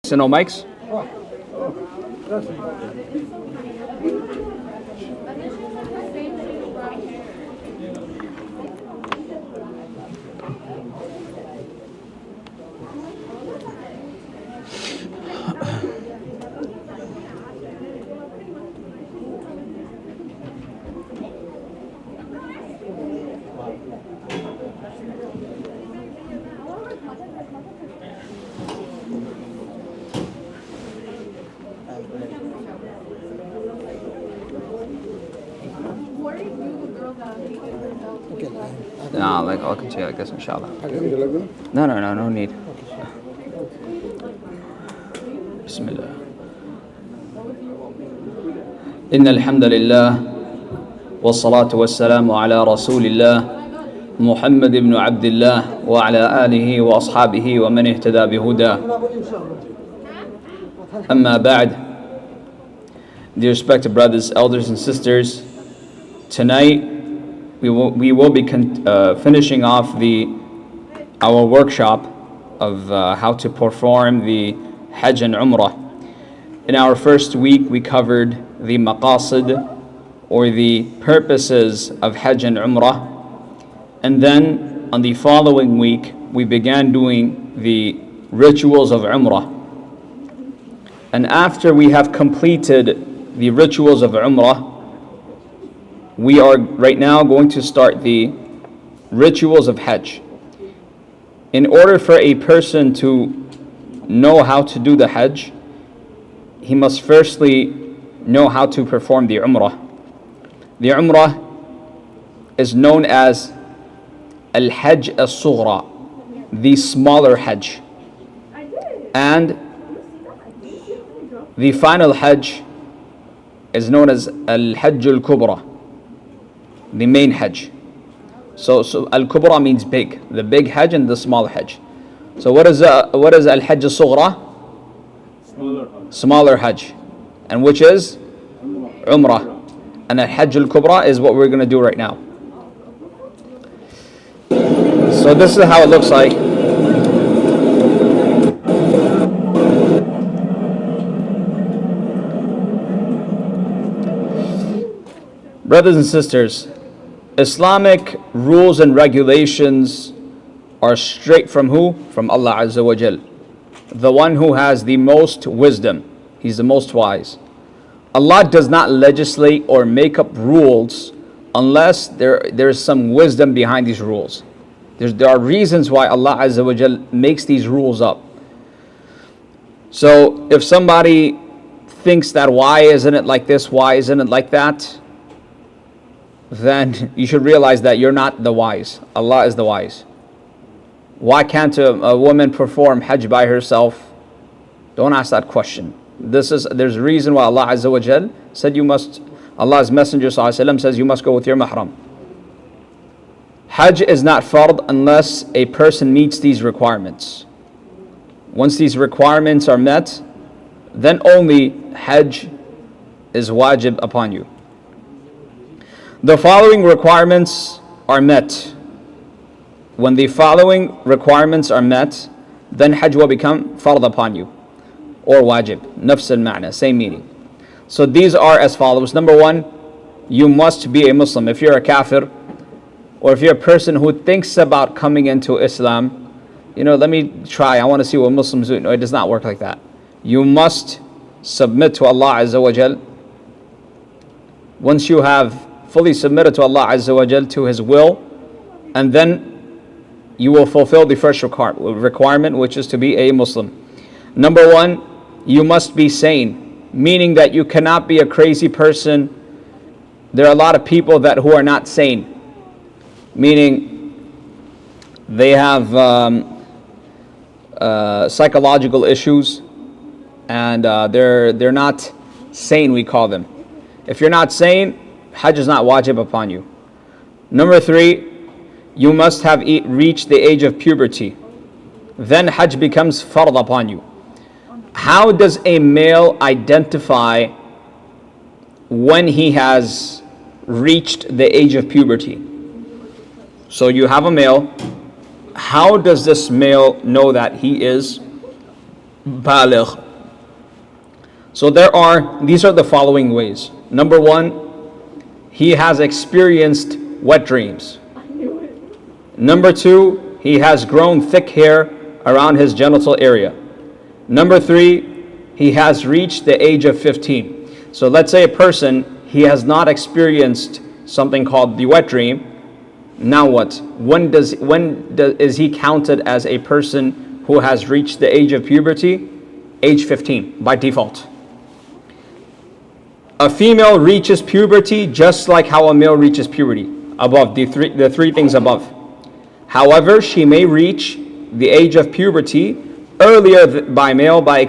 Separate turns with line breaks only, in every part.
So no mics? No, like I'll continue like this, inshallah. No need. Bismillah. إن الحمد لله والصلاة والسلام على رسول الله محمد بن عبد الله وعلى آله وأصحابه ومن اهتدى بهداه أما بعد. Dear respected brothers, elders and sisters, tonight we will be finishing off our workshop of how to perform the Hajj and Umrah. In our first week we covered the maqasid, or the purposes of Hajj and Umrah, and then on the following week we began doing the rituals of Umrah. And after we have completed the rituals of Umrah, we are right now going to start the rituals of Hajj. In order for a person to know how to do the Hajj, he must firstly know how to perform the Umrah. The Umrah is known as Al-Hajj As-Sughra, the smaller Hajj. And the final Hajj is known as Al-Hajj Al-Kubra, the main Hajj. So Al-Kubra means big, the big Hajj and the small Hajj. So what is Al-Hajj As-Sughra? Smaller Hajj. And which is Umrah. And Al-Hajj Al-Kubra is what we're going to do right now. So this is how it looks like. Brothers and sisters, Islamic rules and regulations are straight from who? From Allah Azza wa Jal, the one who has the most wisdom. He's the most wise. Allah does not legislate or make up rules unless there is some wisdom behind these rules. There are reasons why Allah Azza wa Jal makes these rules up. So if somebody thinks that why isn't it like this, why isn't it like that, then you should realize that you're not the wise. Allah is the wise. Why can't a woman perform Hajj by herself? Don't ask that question. There's a reason why Allah Azza wa Jal said you must, Allah's Messenger ﷺ says you must go with your mahram. Hajj is not fard unless a person meets these requirements. Once these requirements are met, then only Hajj is wajib upon you. The following requirements are met. When the following requirements are met, then Hajj will become fard upon you, or wajib, nafs al-ma'na, same meaning. So these are as follows. Number one, you must be a Muslim. If you're a kafir, or if you're a person who thinks about coming into Islam, let me try, I want to see what Muslims do. No, it does not work like that. You must submit to Allah Azza wa Jal. Once you have fully submitted to Allah Azza wa Jal, to His will, and then you will fulfill the first requirement, which is to be a Muslim. Number one, you must be sane, meaning that you cannot be a crazy person. There are a lot of people who are not sane, meaning they have psychological issues, and they're not sane, we call them. If you're not sane, Hajj is not wajib upon you. Number three, you must have reached the age of puberty. Then Hajj becomes fard upon you. How does a male identify when he has reached the age of puberty? So you have a male. How does this male know that he is baligh. So these are the following ways. Number one, he has experienced wet dreams. Number two, he has grown thick hair around his genital area. Number three, he has reached the age of 15. So let's say a person, he has not experienced something called the wet dream. Now what? When is he counted as a person who has reached the age of puberty? Age 15 by default. A female reaches puberty just like how a male reaches puberty, above the three things above. However, she may reach the age of puberty earlier by male by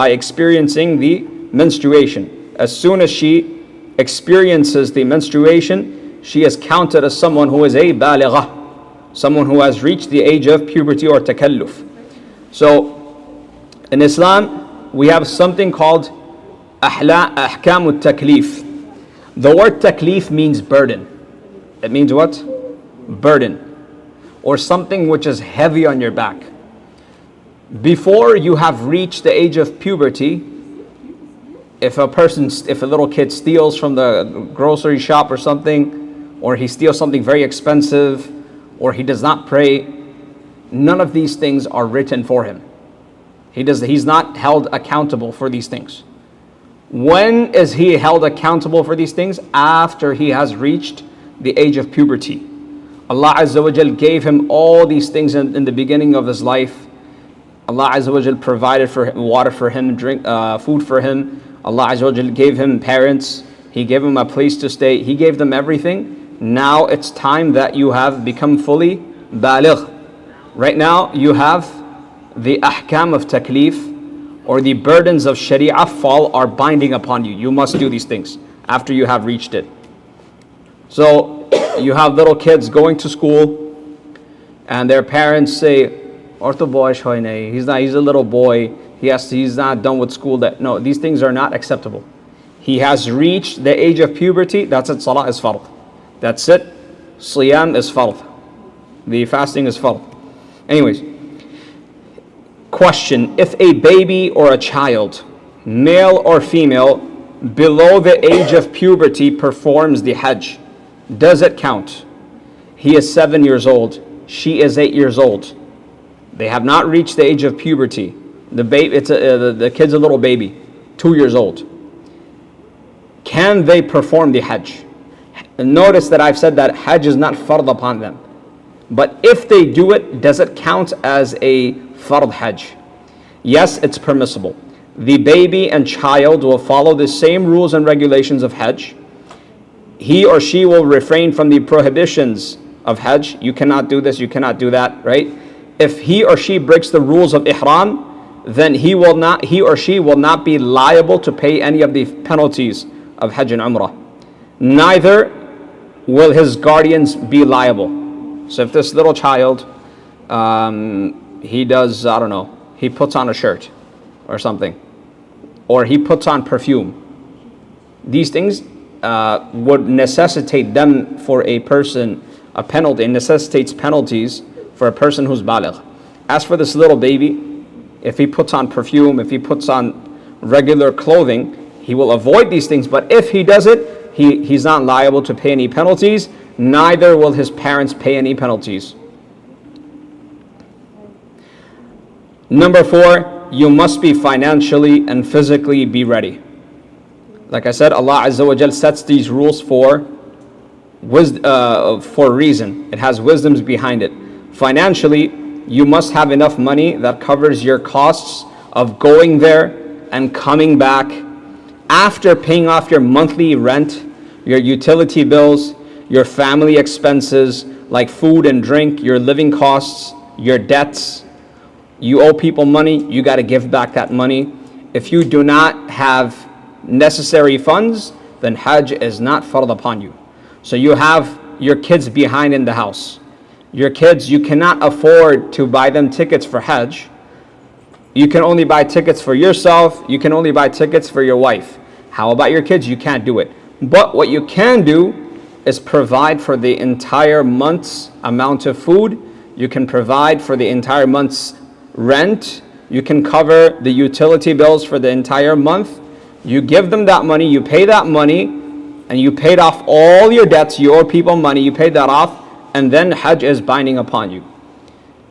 experiencing the menstruation. As soon as she experiences the menstruation, she is counted as someone who is a balighah, someone who has reached the age of puberty or takalluf. So in Islam, we have something called ahkam taklif. The word taklif means burden. It means what? Burden. Or something which is heavy on your back. Before you have reached the age of puberty, if a little kid steals from the grocery shop or something, or he steals something very expensive, or he does not pray, none of these things are written for him. He's not held accountable for these things. When is he held accountable for these things? After he has reached the age of puberty. Allah Azza wa Jal gave him all these things in the beginning of his life. Allah Azza wa Jal provided for him water for him, food for him. Allah Azza wa Jal gave him parents. He gave him a place to stay. He gave them everything. Now it's time that you have become fully baligh. Right now you have the ahkam of taklif, or the burdens of sharia are binding upon you. You must do these things after you have reached it. So you have little kids going to school, and their parents say, he's a little boy, he's not done with school. No, these things are not acceptable. He has reached the age of puberty, that's it, salah is fard. That's it, siyam is fard. The fasting is fard. Anyways, question: if a baby or a child, male or female, below the age of puberty performs the Hajj, does it count? He is 7 years old, she is 8 years old. They have not reached the age of puberty. The kid's a little baby, 2 years old. Can they perform the Hajj? Notice that I've said that Hajj is not fard upon them. But if they do it, does it count as a fard Hajj? Yes, it's permissible. The baby and child will follow the same rules and regulations of Hajj. He or she will refrain from the prohibitions of Hajj. You cannot do this, you cannot do that, right? If he or she breaks the rules of Ihram, then he or she will not be liable to pay any of the penalties of Hajj and Umrah. Neither will his guardians be liable. So if this little child, he does, he puts on a shirt or something, or he puts on perfume, these things would necessitate them for a person, a penalty. It necessitates penalties for a person who's baligh. As for this little baby, if he puts on perfume, if he puts on regular clothing, he will avoid these things. But if he does it, he's not liable to pay any penalties. Neither will his parents pay any penalties. Number 4, you must be financially and physically be ready. Like I said, Allah Azza wa Jal sets these rules for a reason. It has wisdoms behind it. Financially, you must have enough money that covers your costs of going there and coming back, after paying off your monthly rent, your utility bills, your family expenses like food and drink, your living costs, your debts. You owe people money, you got to give back that money. If you do not have necessary funds, then Hajj is not fard upon you. So you have your kids behind in the house. Your kids, you cannot afford to buy them tickets for Hajj. You can only buy tickets for yourself. You can only buy tickets for your wife. How about your kids? You can't do it. But what you can do is provide for the entire month's amount of food. You can provide for the entire month's rent. You can cover the utility bills for the entire month. You give them that money, you pay that money, and you paid off all your debts, you owe people money, you paid that off, and then Hajj is binding upon you.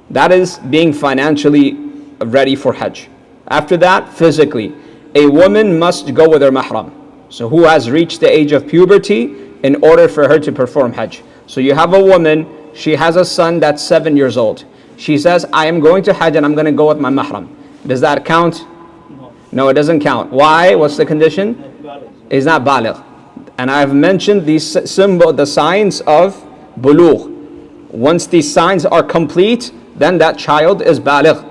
That is being financially ready for Hajj. After that, physically, a woman must go with her mahram. So who has reached the age of puberty in order for her to perform Hajj. So you have a woman, she has a son that's 7 years old. She says, I am going to Hajj and I'm going to go with my mahram. Does that count? No, it doesn't count. Why? What's the condition? It's not baligh. And I've mentioned the signs of bulugh. Once these signs are complete, then that child is baligh.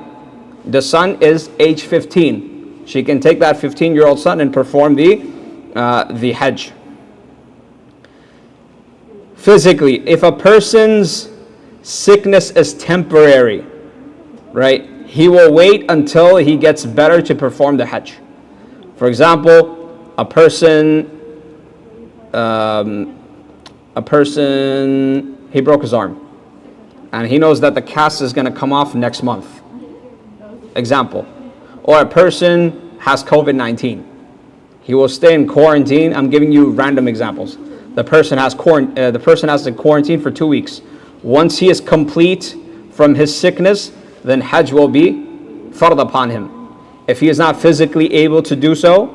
The son is age 15. She can take that 15-year-old son and perform the Hajj. Physically, if a person's sickness is temporary, right, he will wait until he gets better to perform the Hajj. For example, a person, he broke his arm, and he knows that the cast is going to come off next month. Example. Or a person has COVID-19. He will stay in quarantine. I'm giving you random examples. The person has to quarantine for 2 weeks. Once he is complete from his sickness, then Hajj will be fard upon him. If he is not physically able to do so,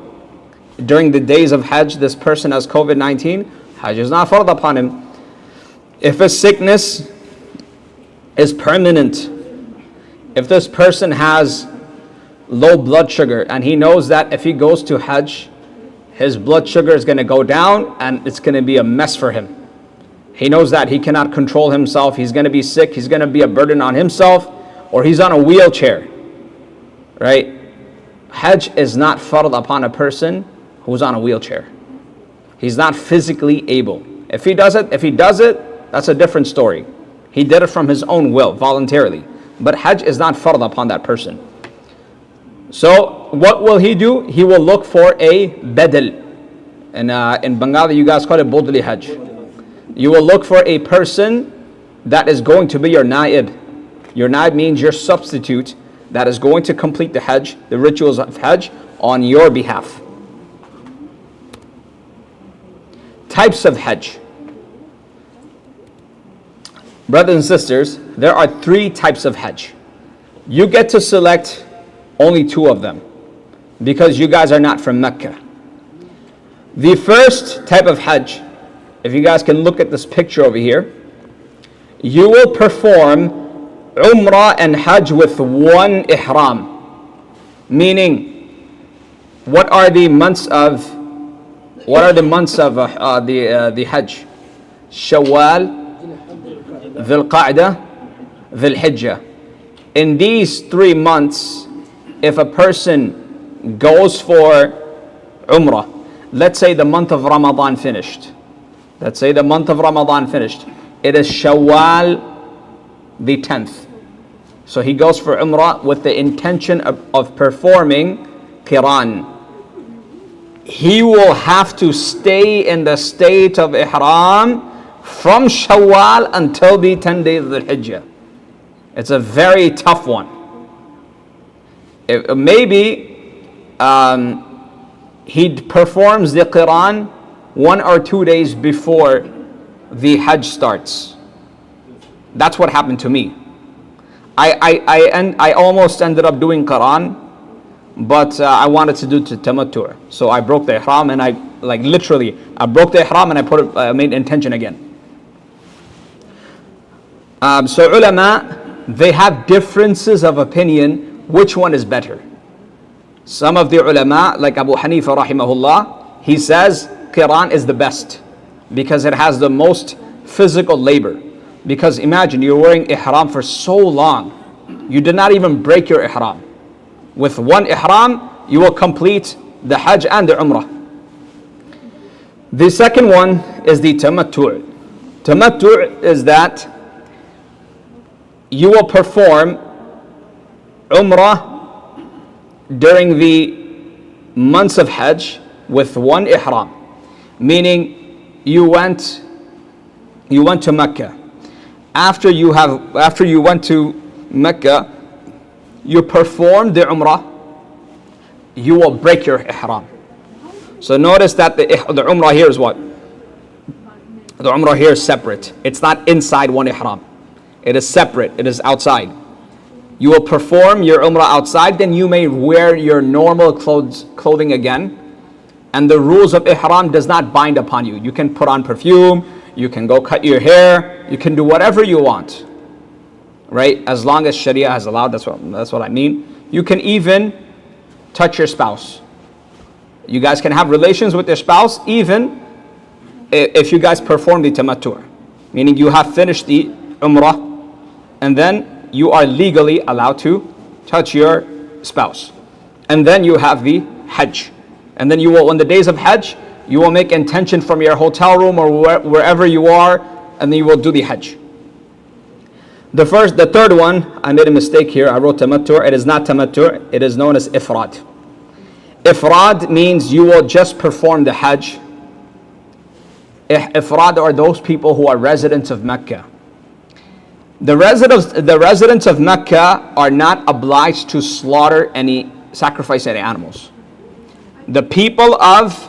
during the days of Hajj, this person has COVID-19, Hajj is not fard upon him. If his sickness is permanent, if this person has low blood sugar and he knows that if he goes to Hajj, his blood sugar is going to go down and it's going to be a mess for him. He knows that he cannot control himself, he's going to be sick, he's going to be a burden on himself, or he's on a wheelchair, right? Hajj is not fard upon a person who's on a wheelchair. He's not physically able. If he does it, that's a different story. He did it from his own will, voluntarily. But Hajj is not fard upon that person. So what will he do? He will look for a badal. In Bengali, you guys call it bodli Hajj. You will look for a person that is going to be your naib. Your naib means your substitute that is going to complete the Hajj, the rituals of Hajj on your behalf. Types of Hajj. Brothers and sisters, there are 3 types of Hajj. You get to select only 2 of them because you guys are not from Mecca. The first type of Hajj, if you guys can look at this picture over here, you will perform Umrah and Hajj with one ihram. Meaning, what are the months of the Hajj? Shawwal, Dhul Qa'dah, Dhul Hijjah. In these 3 months, if a person goes for Umrah, let's say the month of Ramadan finished. It is Shawwal the 10th. So he goes for Umrah with the intention of performing Qiran. He will have to stay in the state of Ihram from Shawwal until the 10 days of the Hijjah. It's a very tough one. Maybe he performs the Qiran 1 or 2 days before the Hajj starts. That's what happened to me. I almost ended up doing Qiran, but I wanted to do tamattu'. So I broke the ihram and I broke the ihram and I made intention again. So ulama, they have differences of opinion which one is better. Some of the ulama, like Abu Hanifa rahimahullah, he says Qiran is the best because it has the most physical labor. Because imagine you're wearing ihram for so long, you did not even break your ihram. With one ihram, you will complete the Hajj and the Umrah. The second one is the tamattu'. Tamattu' is that you will perform Umrah during the months of Hajj with one ihram. Meaning you went to Mecca. After you went to Mecca, you perform the Umrah, you will break your ihram. So notice that the Umrah here is what? The Umrah here is separate. It's not inside one ihram. It is separate. It is outside. You will perform your Umrah outside, then you may wear your normal clothing again. And the rules of ihram does not bind upon you. You can put on perfume, you can go cut your hair, you can do whatever you want. Right? As long as Sharia has allowed, that's what I mean. You can even touch your spouse. You guys can have relations with your spouse even if you guys perform the tamattu'. Meaning you have finished the Umrah and then you are legally allowed to touch your spouse. And then you have the Hajj. And then you will, on the days of Hajj, you will make intention from your hotel room or wherever you are, and then you will do the Hajj. The third one, I made a mistake here. I wrote tamattu'. It is not tamattu'. It is known as ifrad. Ifrad means you will just perform the Hajj. Ifrad are those people who are residents of Mecca. The residents of Mecca are not obliged to sacrifice any animals. The people of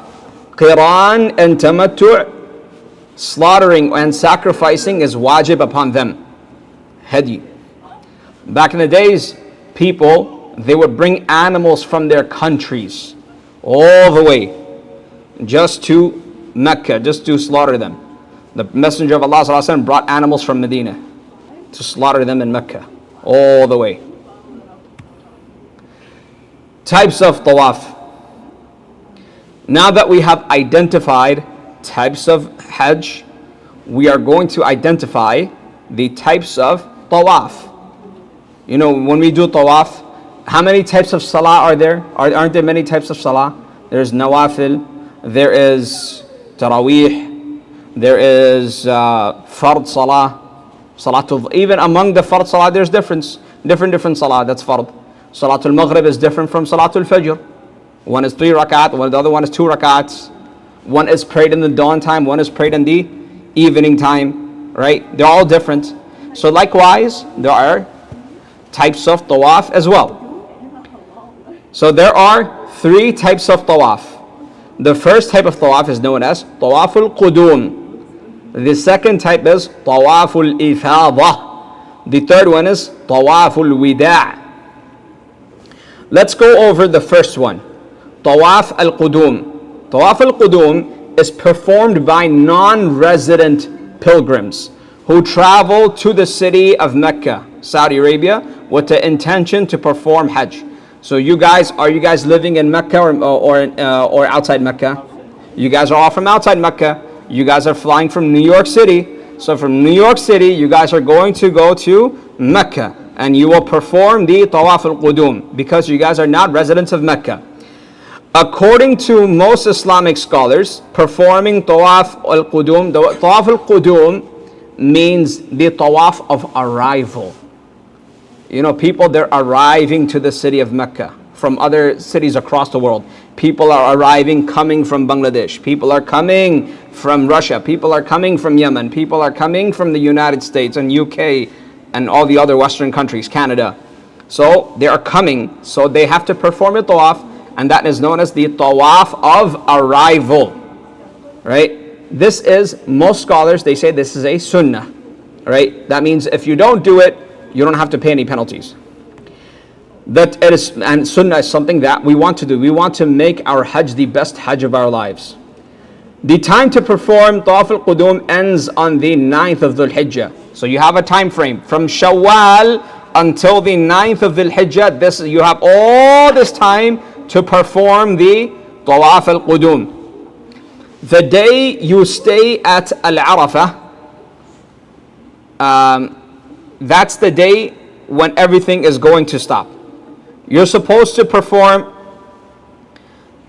Qiran and Tamattu', slaughtering and sacrificing is wajib upon them. Hadi. Back in the days, they would bring animals from their countries all the way just to Mecca, just to slaughter them. The Messenger of Allah ﷺ brought animals from Medina to slaughter them in Mecca all the way. Types of tawaf. Now that we have identified types of Hajj, we are going to identify the types of tawaf. You know, when we do tawaf, how many types of salah are there? Aren't there many types of salah? There's nawafil, there is taraweeh, there is fard salah, even among the fard salah there's different salah, that's fard. Salatul Maghrib is different from Salatul Fajr. One is 3 rakat, the other one is 2 rakats. One is prayed in the dawn time, one is prayed in the evening time, right? They're all different. So likewise, there are types of tawaf as well. So there are 3 types of tawaf. The first type of tawaf is known as tawaful qudum. The second type is tawaful ifada. The third one is tawaful wida'. Let's go over the first one. Tawaf al-Qudum. Tawaf al-Qudum is performed by non-resident pilgrims who travel to the city of Mecca, Saudi Arabia, with the intention to perform Hajj. So are you guys living in Mecca or outside Mecca? You guys are all from outside Mecca. You guys are flying from New York City. So from New York City, you guys are going to go to Mecca and you will perform the Tawaf al-Qudum because you guys are not residents of Mecca. According to most Islamic scholars, performing Tawaf al-Qudum, the Tawaf al-Qudum means the Tawaf of arrival. You know, people, they're arriving to the city of Mecca from other cities across the world. People are arriving, coming from Bangladesh. People are coming from Russia. People are coming from Yemen. People are coming from the United States and UK and all the other Western countries, Canada. So they are coming. So they have to perform a tawaf, and that is known as the tawaf of arrival. Right? This is, most scholars, they say this is a sunnah. Right? That means if you don't do it, you don't have to pay any penalties. And sunnah is something that we want to do. We want to make our Hajj the best Hajj of our lives. The time to perform Tawaf al-Qudum ends on the 9th of Dhul Hijjah. So you have a time frame from Shawwal until the 9th of Dhul Hijjah. You have all this time to perform the Tawaf al-Qudum. The day you stay at Al-Arafah, that's the day when everything is going to stop. You're supposed to perform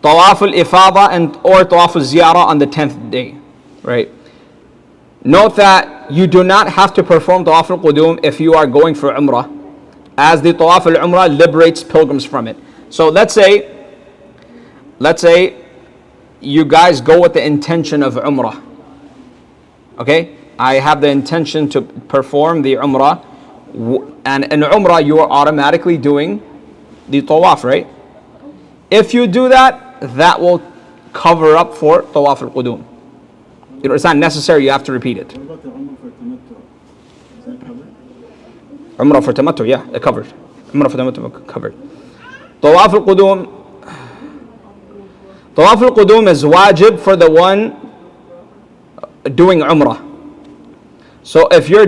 Tawaf al-Ifada or Tawaf al-Ziyarah on the 10th day, right? Note that you do not have to perform Tawaf al-Qudum if you are going for Umrah, as the Tawaf al-Umrah liberates pilgrims from it. So let's say you guys go with the intention of Umrah. Okay? I have the intention to perform the Umrah And in Umrah, you are automatically doing the tawaf, right? If you do that, that will cover up for tawaf al-qudum. It's not necessary, you have to repeat it.
What about the Umrah for tamattu? Is that covered?
Umrah for tamattu, yeah, it covered. Umrah for tamattu covered. Tawaf al-qudum. Tawaf al-qudum is wajib for the one doing Umrah. So if you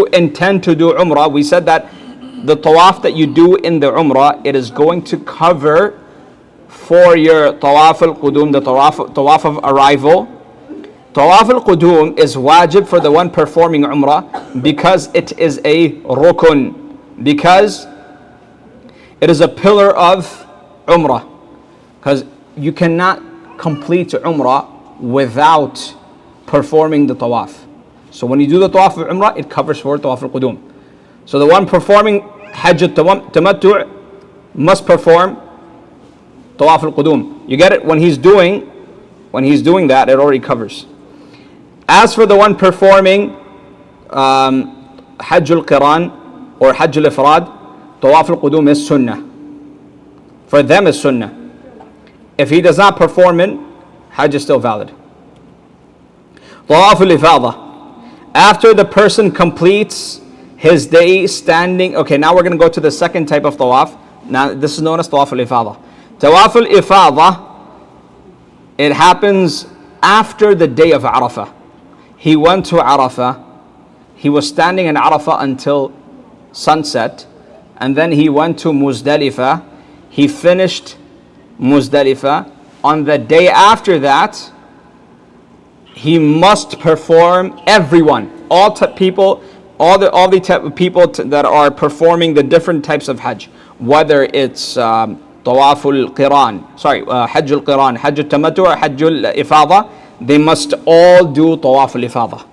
intend to do Umrah, we said that the tawaf that you do in the Umrah, it is going to cover for your tawaf al-qudum, the tawaf of arrival. Tawaf al-qudum is wajib for the one performing Umrah because it is a rukun, because it is a pillar of Umrah. Because you cannot complete Umrah without performing the tawaf. So when you do the tawaf of Umrah, it covers for tawaf al-qudum. So the one performing Hajj al-tamattu must perform tawaf al-qudum. You get it? When he's doing that, it already covers. As for the one performing Hajj al-Qiran or Hajj al-Ifrad, tawaf al-qudum is sunnah. For them is sunnah. If he does not perform it, Hajj is still valid. Tawaf al-Ifada. After the person completes his day standing, okay, now we're going to go to the second type of tawaf. Now this is known as tawaf al-Ifada. Tawaf al-Ifada, it happens after the day of Arafah. He went to Arafah, he was standing in Arafah until sunset, and then he went to Muzdalifah, he finished Muzdalifah. On the day after that, he must perform, everyone, all the type of people that are performing the different types of Hajj, whether it's Tawaf al-Qiran, Hajj al-Qiran, Hajj al-Tamattu or Hajj al-Ifada, they must all do Tawaf al-Ifada.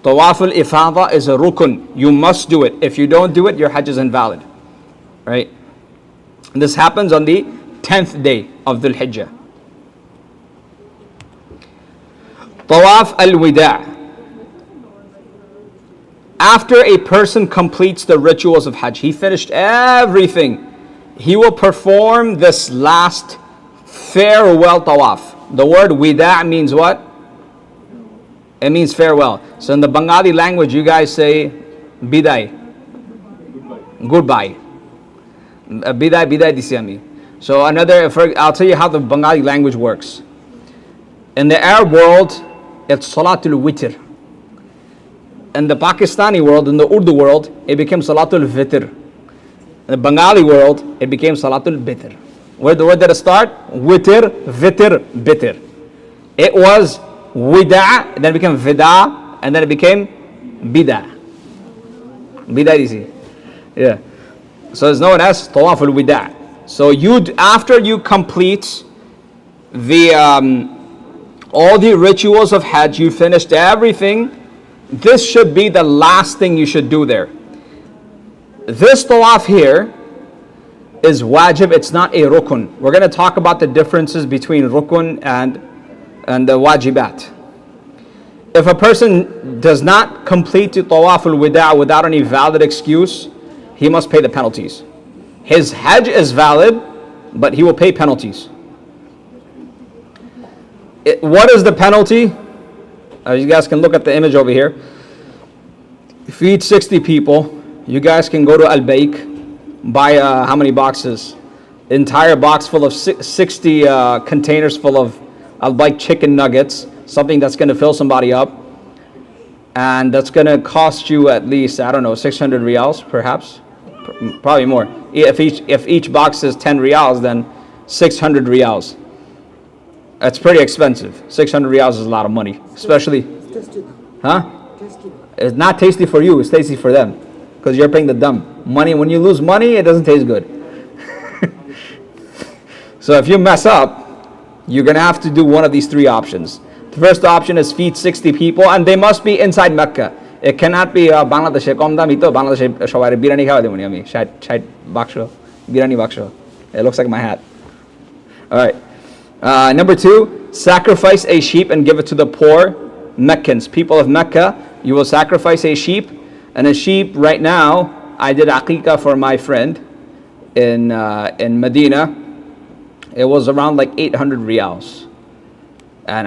Tawaf al-Ifada is a rukun. You must do it. If you don't do it, your Hajj is invalid. Right? And this happens on the 10th day of Dhul Hijjah. Tawaf al-Wida'. After a person completes the rituals of Hajj, he finished everything, he will perform this last farewell tawaf. The word wida' means what? It means farewell. So in the Bengali language, you guys say bidai. Goodbye. Bidai disiami. So I'll tell you how the Bengali language works. In the Arab world, it's Salatul Witr. In the Pakistani world, in the Urdu world, it became Salatul Fitr. In the Bengali world, it became Salatul Bitr. Where did it start? Witr, Vitr, Bitr. It was Wida', then it became Vida', and then it became Bida'. Bida' easy. Yeah. So it's known as Tawaf al-Wida'. So after you complete the all the rituals of Hajj, you finished everything, this should be the last thing you should do there. This tawaf here is wajib, it's not a rukun. We're going to talk about the differences between rukun and the wajibat. If a person does not complete the tawaf al-wida' without any valid excuse, he must pay the penalties. His Hajj is valid, but he will pay penalties. What is the penalty? You guys can look at the image over here. Feed 60 people. You guys can go to Al-Baik, buy how many boxes? Entire box full of 60 containers full of Al-Baik chicken nuggets, something that's going to fill somebody up. And that's going to cost you at least, 600 riyals perhaps. Probably more. If each box is 10 riyals, then 600 riyals. That's pretty expensive. 600 riyals is a lot of money, especially.
It's tasty.
Huh?
Tasty.
It's not tasty for you. It's tasty for them, because you're paying the dumb money. When you lose money, it doesn't taste good. So if you mess up, you're gonna have to do one of these three options. The first option is feed 60 people, and they must be inside Mecca. It cannot be Bangladesh. Bangladesh shobai birani khawa demoni ami. Shait baksho, birani baksho. It looks like my hat. All right. Number 2, sacrifice a sheep and give it to the poor Meccans, people of Mecca. You will sacrifice a sheep And a sheep, right now, I did aqiqah for my friend in Medina. It was around like 800 riyals. And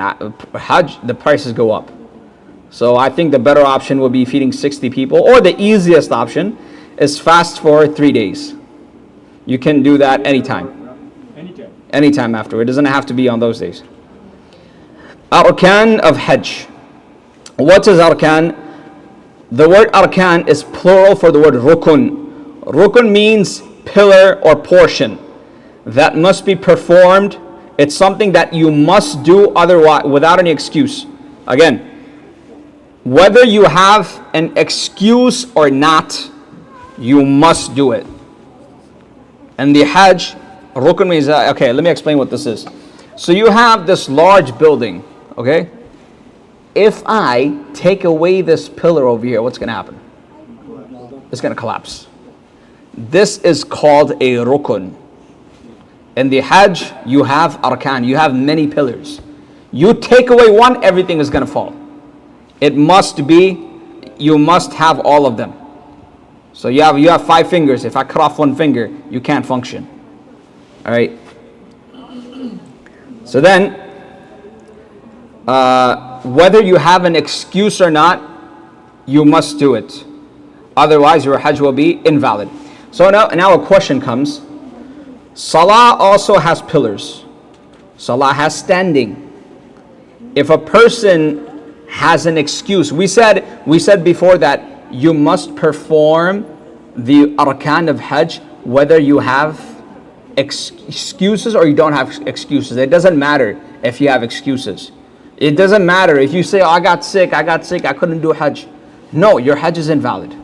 Hajj, the prices go up. So I think the better option would be feeding 60 people, or the easiest option is fast for 3 days. You can do that anytime. Anytime after. It doesn't have to be on those days. Arkan of Hajj. What is Arkan? The word Arkan is plural for the word Rukun. Rukun means pillar or portion that must be performed. It's something that you must do otherwise without any excuse. Again, whether you have an excuse or not, you must do it. And the Hajj, Rukun means, okay, let me explain what this is. So you have this large building, okay? If I take away this pillar over here, what's going to happen? It's going to collapse. This is called a Rukun. In the Hajj, you have Arkan, you have many pillars. You take away one, everything is going to fall. It must be, you must have all of them. So you have 5 fingers. If I cut off one finger, you can't function. All right. So then, whether you have an excuse or not, you must do it. Otherwise, your Hajj will be invalid. So now a question comes. Salah also has pillars. Salah has standing. If a person has an excuse, we said before that you must perform the arkan of Hajj whether you have excuses or you don't have excuses. It doesn't matter if you have excuses. It doesn't matter if you say, oh, I got sick, I couldn't do Hajj. No, your Hajj is invalid.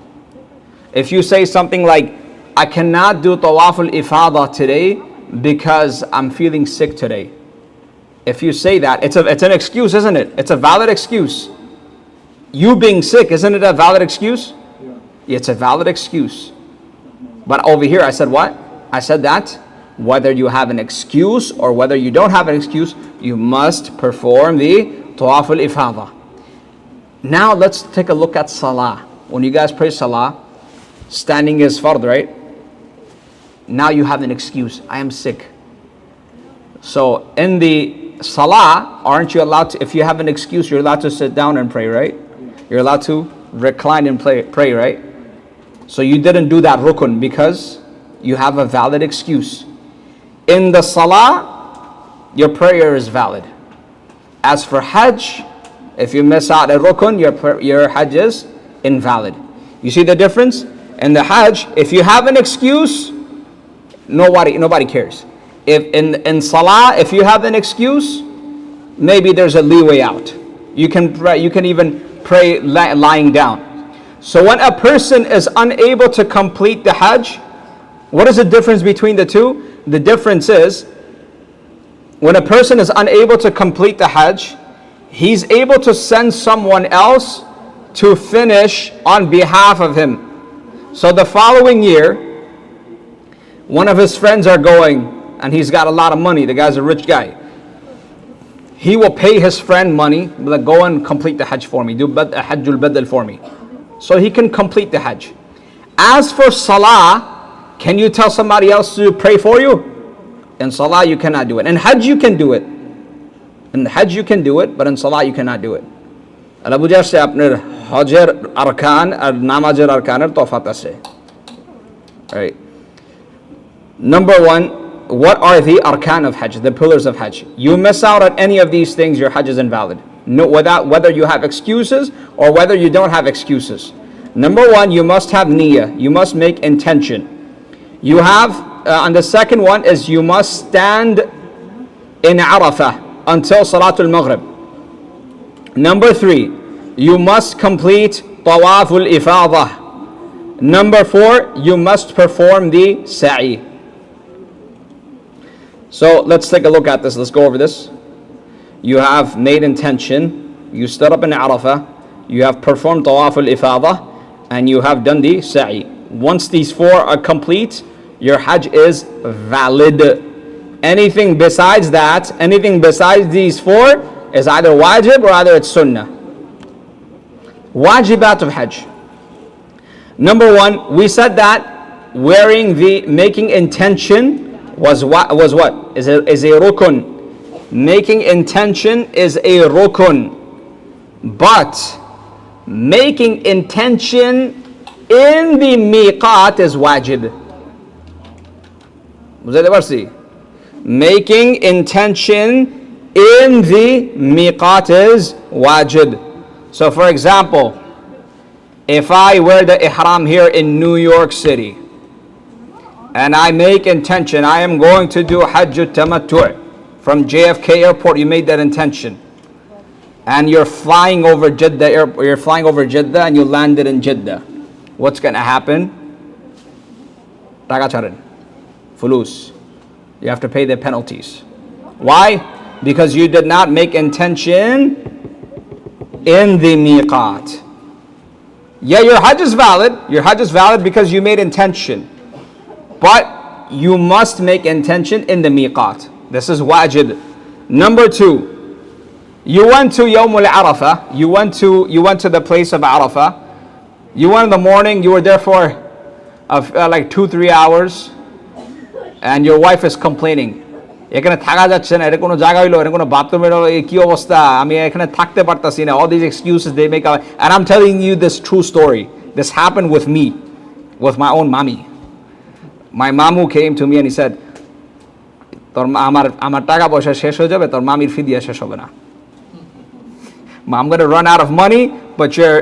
If you say something like, I cannot do Tawaf al-Ifadah today because I'm feeling sick today. If you say that, it's an excuse, isn't it? It's a valid excuse. You being sick, isn't it a valid excuse? Yeah, it's a valid excuse. But over here I said what? I said that whether you have an excuse or whether you don't have an excuse, you must perform the Tawaf al-Ifadah. Now let's take a look at Salah. When you guys pray Salah, standing is fard, right? Now you have an excuse. I am sick. So in the Salah, aren't you allowed to, if you have an excuse, you're allowed to sit down and pray, right? You're allowed to recline and pray, right? So you didn't do that rukun because you have a valid excuse. In the Salah, your prayer is valid. As for Hajj, if you miss out a rukun, your Hajj is invalid. You see the difference? In the Hajj, if you have an excuse, nobody cares. If in Salah, if you have an excuse, maybe there's a leeway out. You can pray, you can even pray lying down. So when a person is unable to complete the Hajj, what is the difference between the two? The difference is, when a person is unable to complete the Hajj, he's able to send someone else to finish on behalf of him. So the following year, one of his friends are going, and he's got a lot of money. The guy's a rich guy. He will pay his friend money, like, go and complete the Hajj for me. Do Hajjul Badal for me. So he can complete the Hajj. As for Salah, can you tell somebody else to pray for you? In Salah you cannot do it. In Hajj you can do it. In Hajj you can do it, but in Salah you cannot do it. Abu Jar se apner Hajjer Arkan ar Namazir Arkaner Tofata se. Right. Number one, what are the arkan of Hajj, the pillars of Hajj? You miss out on any of these things, your Hajj is invalid. No, whether you have excuses or whether you don't have excuses. Number one, you must have niyyah. You must make intention. You have, and the second one is you must stand in Arafah until Salatul Maghrib. Number three, you must complete Tawaful Ifadah. Number four, you must perform the Sa'i. So let's take a look at this. Let's go over this. You have made intention, you stood up in Arafah, you have performed Tawaf al-Ifadah, and you have done the Sa'i. Once these four are complete, your Hajj is valid. Anything besides that, anything besides these four is either wajib or either it's sunnah. Wajibat of Hajj. Number one, we said that making intention was what? Is a rukun. Making intention is a rukun. But making intention in the miqat is wajib. Making intention in the miqat is wajib. So for example, if I wear the ihram here in New York City and I make intention, I am going to do Hajj tamattu' from JFK airport, you made that intention. And you're flying over Jeddah airport, you're flying over Jeddah and you landed in Jeddah. What's going to happen? Taga charan. Fulus. You have to pay the penalties. Why? Because you did not make intention in the miqat. Yeah, your Hajj is valid. Your Hajj is valid because you made intention. But you must make intention in the miqat. This is wajib. Number two, you went to Yawm al-Arafah. You went to the place of Arafah. You went in the morning. You were there for like 2-3 hours, and your wife is complaining. এখানে থাকা যাচ্ছে না, এটা কোনো জায়গা হইলো, এটা কোনো বাথরুমের কি অবস্থা, আমি এখানে থাকতে পারতাছি না. All these excuses they make up. And I'm telling you this true story. This happened with me, with my own mommy. My mamu came to me and he said, আমার টাকা পয়সা শেষ হয়ে যাবে, তোর মামির ফিদিয়া শেষ হবে না. I'm going to run out of money, but your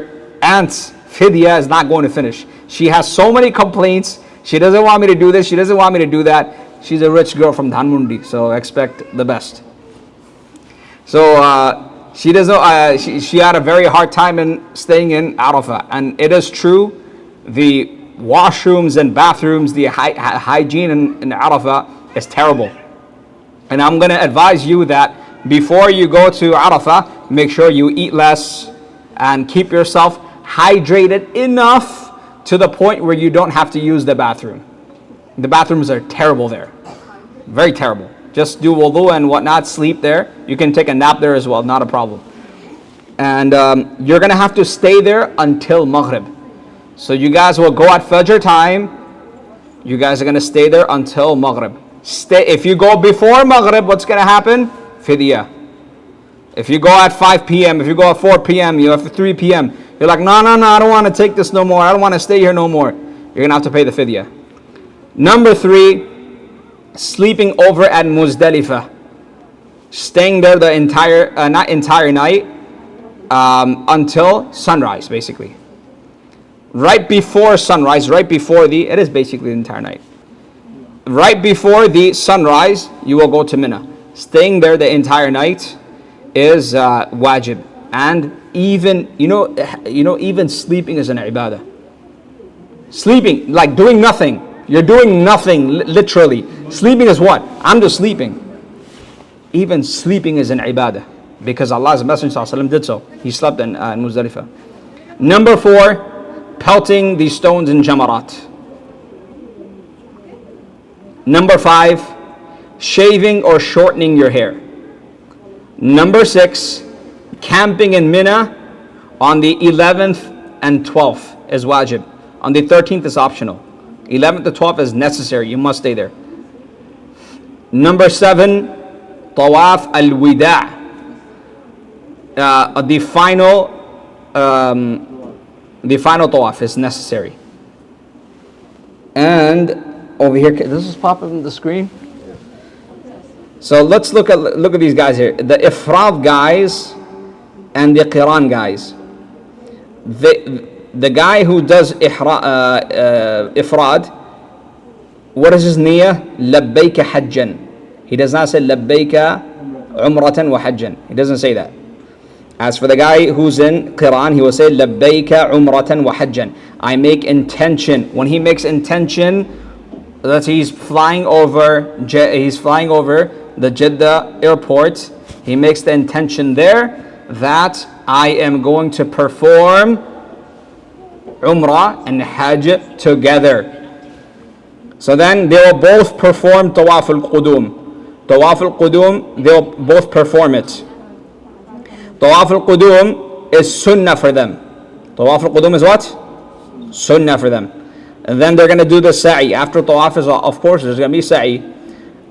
aunt's fidya is not going to finish. She has so many complaints. She doesn't want me to do this. She doesn't want me to do that. She's a rich girl from Dhanmundi, so expect the best. So she doesn't. She had a very hard time in staying in Arafah, and it is true. The washrooms and bathrooms, the hygiene in Arafah is terrible. And I'm going to advise you that before you go to Arafah, make sure you eat less and keep yourself hydrated enough to the point where you don't have to use the bathroom. The bathrooms are terrible there. Very terrible. Just do wudu and whatnot, sleep there. You can take a nap there as well, not a problem. And you're going to have to stay there until Maghrib. So you guys will go at Fajr time. You guys are going to stay there until Maghrib. If you go before Maghrib, what's going to happen? Fidya. If you go at 5 p.m., if you go at 4 p.m., you have 3 p.m., you're like, no, I don't want to take this no more. I don't want to stay here no more. You're going to have to pay the fidya. Number 3, sleeping over at Muzdalifah. Staying there the not entire night, until sunrise, basically. Right before sunrise, it is basically the entire night. Right before the sunrise, you will go to Mina. Staying there the entire night is wajib. And even, even sleeping is an ibadah. Sleeping, like doing nothing. You're doing nothing, literally. Sleeping is what? I'm just sleeping. Even sleeping is an ibadah. Because Allah's Messenger ﷺ did so. He slept in Muzdalifah. Number 4, pelting the stones in Jamarat. Number 5, shaving or shortening your hair. Number 6, camping in Mina on the 11th and 12th is wajib. On the 13th is optional. 11th to 12th is necessary. You must stay there. Number 7, tawaf al-wida'. The final tawaf is necessary. And over here, this is popping on the screen. So let's look at these guys here. The ifrad guys and the qiran guys. The guy who does ifrad, what is his niyyah? Labbayka hajjan. He does not say labbayka umratan wa hajjan. He doesn't say that. As for the guy who's in qiran, he will say labbayka umratan wa hajjan. I make intention. When he makes intention that he's flying over the Jeddah airport, he makes the intention there that I am going to perform Umrah and Hajj together. So then they will both perform Tawaf al-Qudum. Tawaf al-Qudum, they will both perform it. Tawaf al-Qudum is sunnah for them. Tawaf al-Qudum is what? Sunnah for them. And then they're going to do the sa'i. After tawaf is, of course, there's going to be sa'i.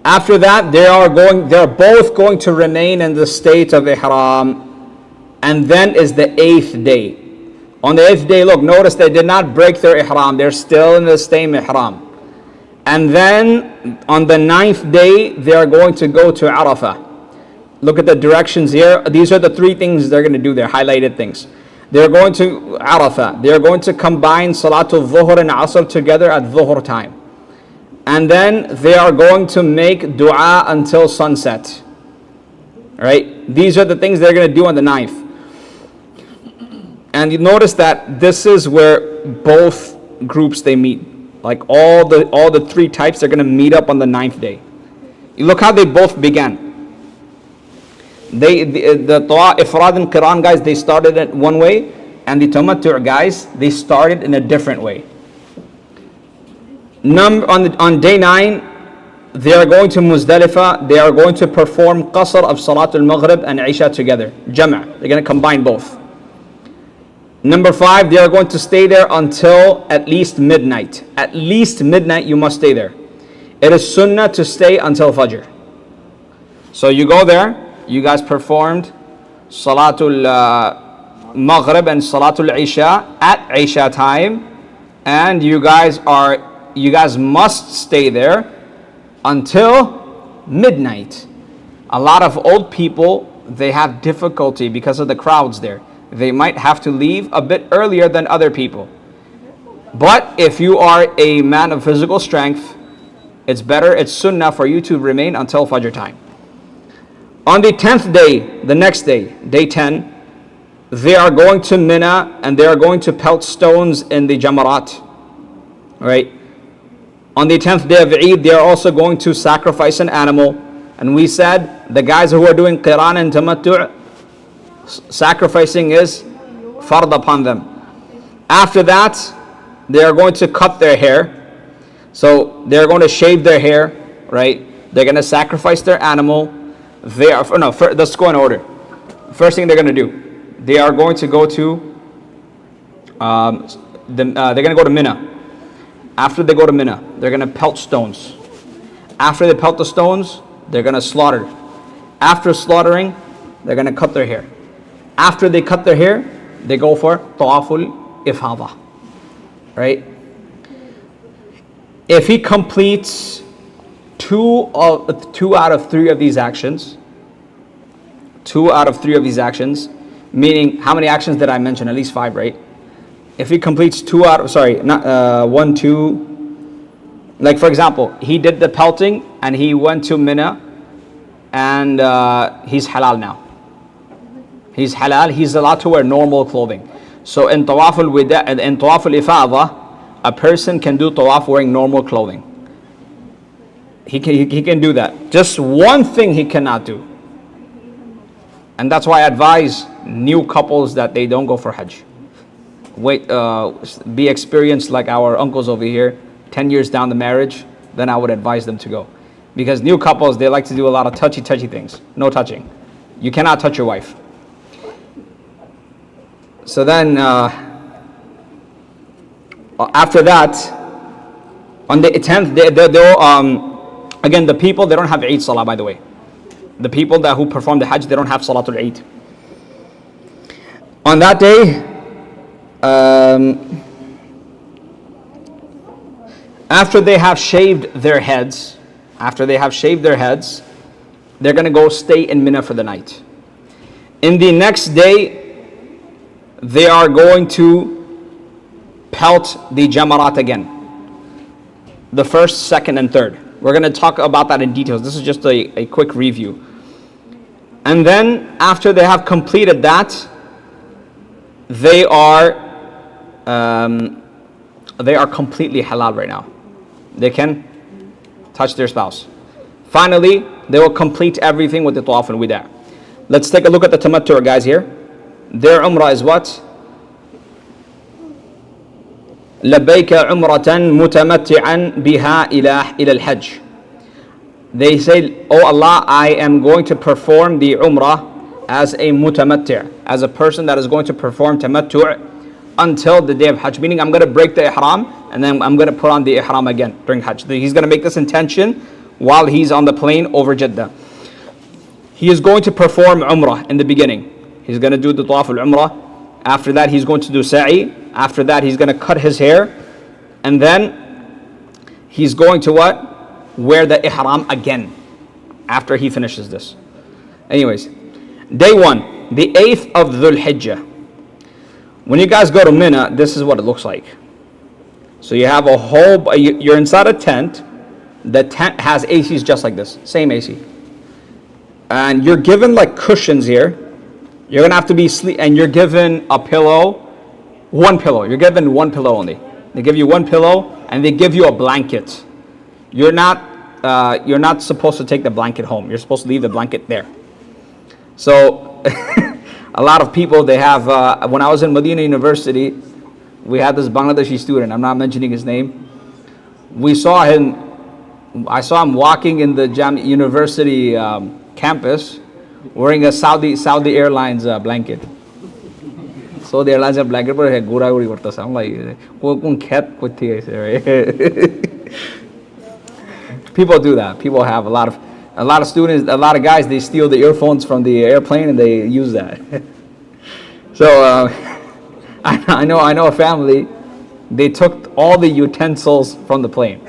After that, they're both going to remain in the state of ihram. And then is the 8th day. On the 8th day, look, notice they did not break their ihram. They're still in the same ihram. And then on the 9th day, they are going to go to Arafah. Look at the directions here. These are the 3 things they're going to do. They're highlighted things. They're going to Arafah. They're going to combine Salatul Dhuhr and Asr together at Dhuhr time. And then they are going to make dua until sunset. Right? These are the things they're going to do on the 9th. And you notice that this is where both groups they meet. Like all the 3 types, they're going to meet up on the 9th day. You look how they both began. The Tawa, Ifrad and Qiran guys, they started it one way, and the Tamattu' guys, they started in a different way. On day 9, they are going to Muzdalifah. They are going to perform Qasr of Salatul Maghrib and Isha together. Jama'. They're going to combine both. Number 5, they are going to stay there until at least midnight. At least midnight you must stay there. It is sunnah to stay until Fajr. So you go there, you guys performed Salatul Maghrib and Salatul Isha at Isha time, and you guys must stay there until midnight. A lot of old people, they have difficulty because of the crowds there. They might have to leave a bit earlier than other people. But if you are a man of physical strength, it's sunnah for you to remain until Fajr time. On the 10th day, the next day, day 10, they are going to Mina and they are going to pelt stones in the Jamarat. Right? On the 10th day of Eid, they are also going to sacrifice an animal. And we said, the guys who are doing Qiran and Tamattu', sacrificing is fard upon them. After that, they are going to cut their hair. So they're going to shave their hair, right? They're going to sacrifice their animal. Let's go in order. First thing they're going to do, they are going to go to they're going to go to Mina. After they go to Mina, they're going to pelt stones. After they pelt the stones, they're going to slaughter. After slaughtering, they're going to cut their hair. After they cut their hair, they go for Tawaful Ifada. Right? If he completes two out of three of these actions, meaning how many actions did I mention? At least 5, right? If he completes one, two, like for example, he did the pelting and he went to Mina and he's halal now. He's halal, he's allowed to wear normal clothing. So in Tawaful Ifada, a person can do Tawaf wearing normal clothing. He can do that. Just one thing he cannot do. And that's why I advise new couples that they don't go for Hajj. Wait, be experienced like our uncles over here, 10 years down the marriage, then I would advise them to go. Because new couples, they like to do a lot of touchy things. No touching. You cannot touch your wife. So then, after that, on the 10th day, again, the people, they don't have Eid Salah, by the way. The people who perform the Hajj, they don't have Salatul Eid. On that day, after they have shaved their heads, they're going to go stay in Mina for the night. In the next day, they are going to pelt the Jamarat again. The first, second, and third. We're going to talk about that in details. This is just a quick review. And then, after they have completed that, they are completely halal right now. They can touch their spouse. Finally, they will complete everything with the Tawaf and Wida'. Let's take a look at the Tamattu' guys here. Their Umrah is what? لبيك عمرة متمتعا بها إلى الحج. They say, oh Allah, I am going to perform the Umrah as a mutamatti', as a person that is going to perform tamattu' until the day of Hajj. Meaning I'm going to break the ihram and then I'm going to put on the ihram again during Hajj. He's going to make this intention while he's on the plane over Jeddah. He is going to perform Umrah in the beginning. He's going to do the Tawaf al-Umrah. After that, he's going to do Sa'i. After that, he's going to cut his hair. And then he's going to what? Wear the ihram again after he finishes this. Anyways, day 1, the 8th of Dhul Hijjah. When you guys go to Mina, this is what it looks like. So you have a whole, you're inside a tent. The tent has ACs just like this, same AC. And you're given like cushions here. You're gonna have to be sleep, and you're given a pillow, one pillow. You're given one pillow only. They give you one pillow, and they give you a blanket. You're not supposed to take the blanket home. You're supposed to leave the blanket there. So, a lot of people, they have, when I was in Medina University, we had this Bangladeshi student, I'm not mentioning his name. I saw him walking in the University campus wearing a Saudi Airlines blanket. So the Airlines blanket, but I'm like, people do that. People have a lot of students, a lot of guys, they steal the earphones from the airplane and they use that. So I know a family, they took all the utensils from the plane.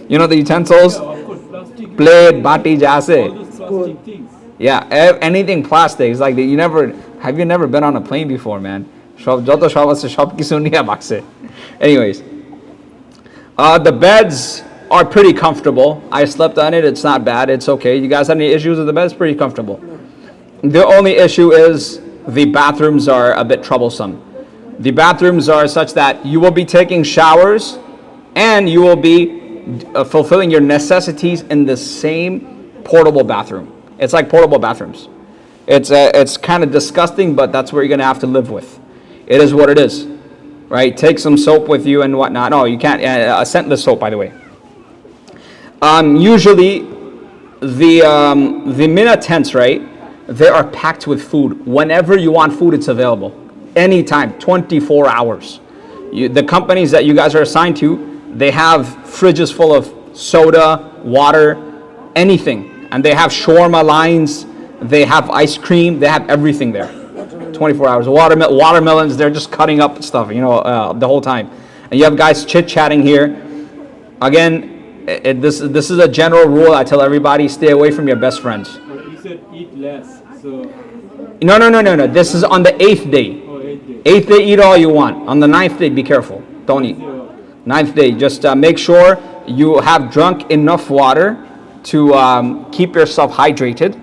You know the utensils?
Yeah, of course, plastic.
Plate, bati, jase.
All those plastic things.
Yeah, anything plastic. It's like have you never been on a plane before, man? Anyways, the beds are pretty comfortable. I slept on it. It's not bad. It's okay. You guys have any issues with the bed? It's pretty comfortable. The only issue is the bathrooms are a bit troublesome. The bathrooms are such that you will be taking showers and you will be fulfilling your necessities in the same portable bathroom. It's like portable bathrooms. It's kind of disgusting, but that's what you're going to have to live with. It is what it is, right? Take some soap with you and whatnot. No, you can't. Scentless soap, by the way. Usually, the Mina tents, right? They are packed with food. Whenever you want food, it's available. Anytime, 24 hours. The companies that you guys are assigned to, they have fridges full of soda, water, anything. And they have shawarma lines, they have ice cream, they have everything there. 24 hours. Watermelons, they're just cutting up stuff, the whole time. And you have guys chit-chatting here. Again, this is a general rule. I tell everybody, stay away from your best friends.
You said eat less, so...
No. This is on the 8th day.
Oh, 8 days.
8th day, eat all you want. On the 9th day, be careful. Don't eat. 9th day, just make sure you have drunk enough water to keep yourself hydrated,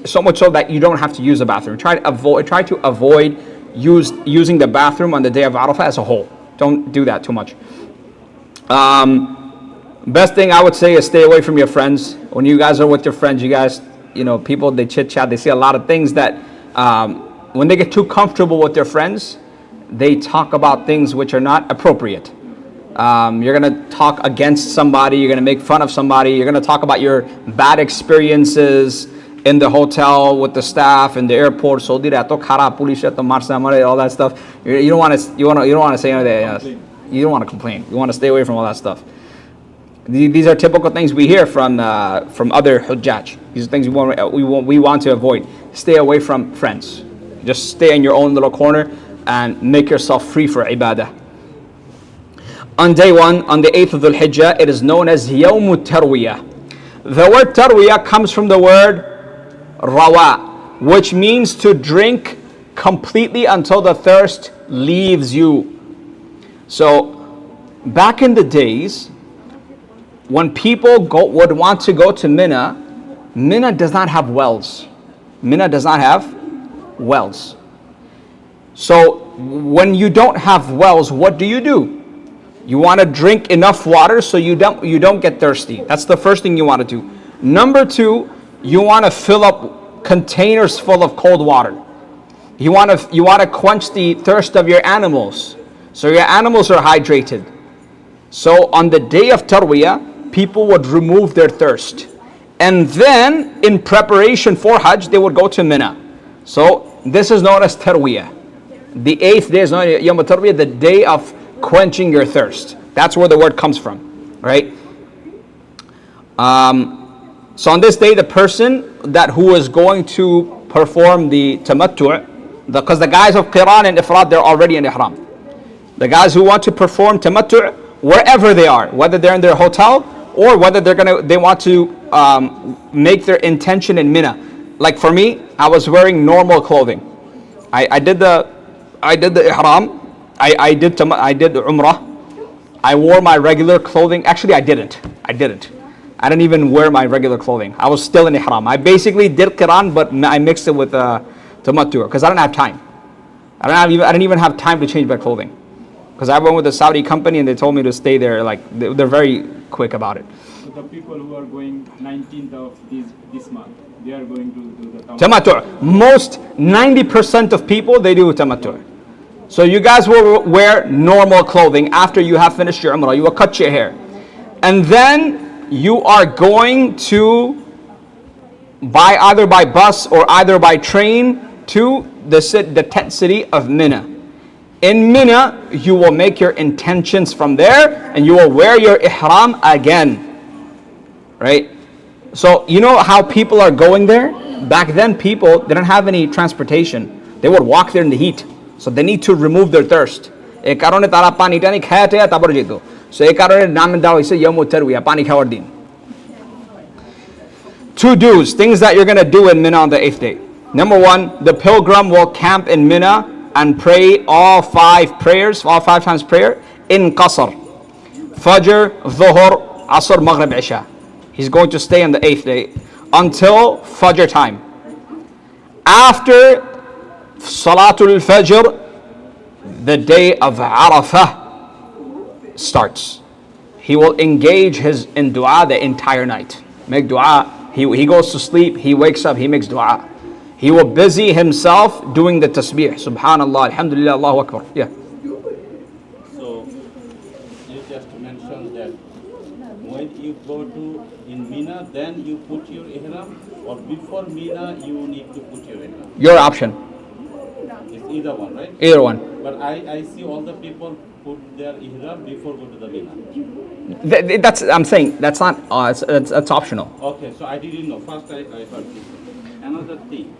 so much so that you don't have to use the bathroom. Try to avoid using the bathroom on the day of Arafah as a whole. Don't do that too much. Best thing I would say is stay away from your friends. When you guys are with your friends, you guys, people, they chit chat. They see a lot of things that when they get too comfortable with their friends, they talk about things which are not appropriate. You're going to talk against somebody, you're going to make fun of somebody, you're going to talk about your bad experiences in the hotel with the staff in the airport, all that stuff. You don't want to say anything else. You don't want to complain. You want to stay away from all that stuff. These are typical things we hear from other Hujjaj. These are things we want to avoid. Stay away from friends. Just stay in your own little corner and make yourself free for ibadah. On day 1, on the 8th of Dhul Hijjah, it is known as Yawm Tarwiyah. The word Tarwiyah comes from the word Rawa, which means to drink completely until the thirst leaves you. So, back in the days, when people would want to go to Mina, Mina does not have wells. Mina does not have wells. So, when you don't have wells, what do? You want to drink enough water so you don't get thirsty. That's the first thing you want to do. Number 2, you want to fill up containers full of cold water. You want to quench the thirst of your animals, so your animals are hydrated. So on the day of Tarwiyah, people would remove their thirst, and then in preparation for Hajj, they would go to Mina. So this is known as Tarwiyah. The 8th day is not Yawm al-Tarwiyah, the day of quenching your thirst. That's where the word comes from, right? So on this day, the person who is going to perform the tamattu', because the guys of Qiran and Ifrad, they're already in Ihram. The guys who want to perform tamattu' wherever they are, whether they're in their hotel or whether they want to make their intention in Mina. Like for me, I was wearing normal clothing. I did the Ihram. I did Umrah. I wore my regular clothing. Actually, I didn't. I didn't even wear my regular clothing. I was still in Ihram. I basically did Qiran, but I mixed it with tamattu' because I didn't have time. I didn't even have time to change my clothing. Because I went with a Saudi company and they told me to stay there. Like they're very quick about it.
So the people who are going 19th of this month, they are going to do the
tamattu'. Most 90% of people, they do tamattu'. So you guys will wear normal clothing after you have finished your Umrah. You will cut your hair. And then you are going to either by bus or either by train to the tent city of Mina. In Mina, you will make your intentions from there and you will wear your ihram again. Right? So you know how people are going there? Back then people didn't have any transportation. They would walk there in the heat. So they need to remove their thirst. So e karone naam daw ise Yawm al-Tarwiyah, pani khawar din. 2 do's, things that you're going to do in Mina on the 8th day. Number 1, the pilgrim will camp in Mina and pray all 5 times prayer in Qasr. Fajr, Dhuhr, Asr, Maghrib, Isha. He's going to stay on the 8th day until Fajr time. After Salatul Fajr, the day of Arafah starts. He will engage in dua the entire night. Make dua. He goes to sleep, he wakes up, he makes dua. He will busy himself doing the tasbih. Subhanallah, alhamdulillah, Allahu Akbar. Yeah.
So, you just mentioned that when you go to in Mina, then you put your ihram, or before Mina you need to put your ihram?
Your option.
It's either one, right?
Either one.
But I see all the people put their ihram before go to the Mina.
I'm saying, that's not, it's optional.
Okay, so I didn't know. First I heard this. Another thing,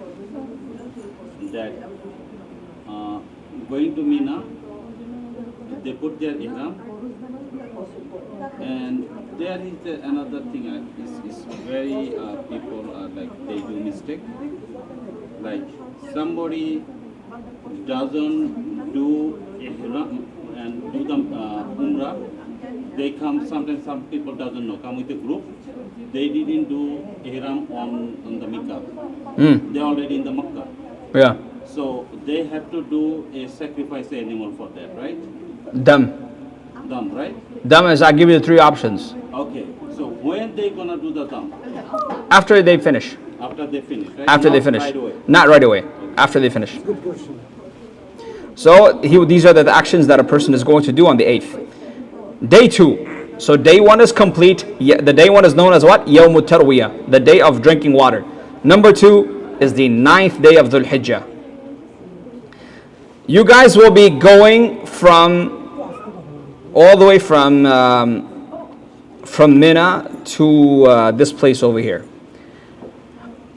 that going to Mina, they put their ihram, and there is another thing is very people are like they do mistake. Like somebody doesn't do ihram and do the umrah. They come, sometimes some people doesn't know, come with a group. They didn't do ihram on the Makkah. They're already in the Makkah.
Yeah.
So they have to do a sacrifice animal for that, right?
Dam,
Right?
Dam is, I give you the 3 options.
Okay. So when they gonna do the dam?
After they finish.
After they finish, right?
After they
Not
finish.
right away.
Not right away. After they finish. So these are the actions that a person is going to do on the 8th. Day 2. So day 1 is complete. The day 1 is known as what? Yawm al-Tarwiyah, the day of drinking water. Number 2 is the 9th day of Dhul Hijjah. You guys will be going all the way from Mina to this place over here.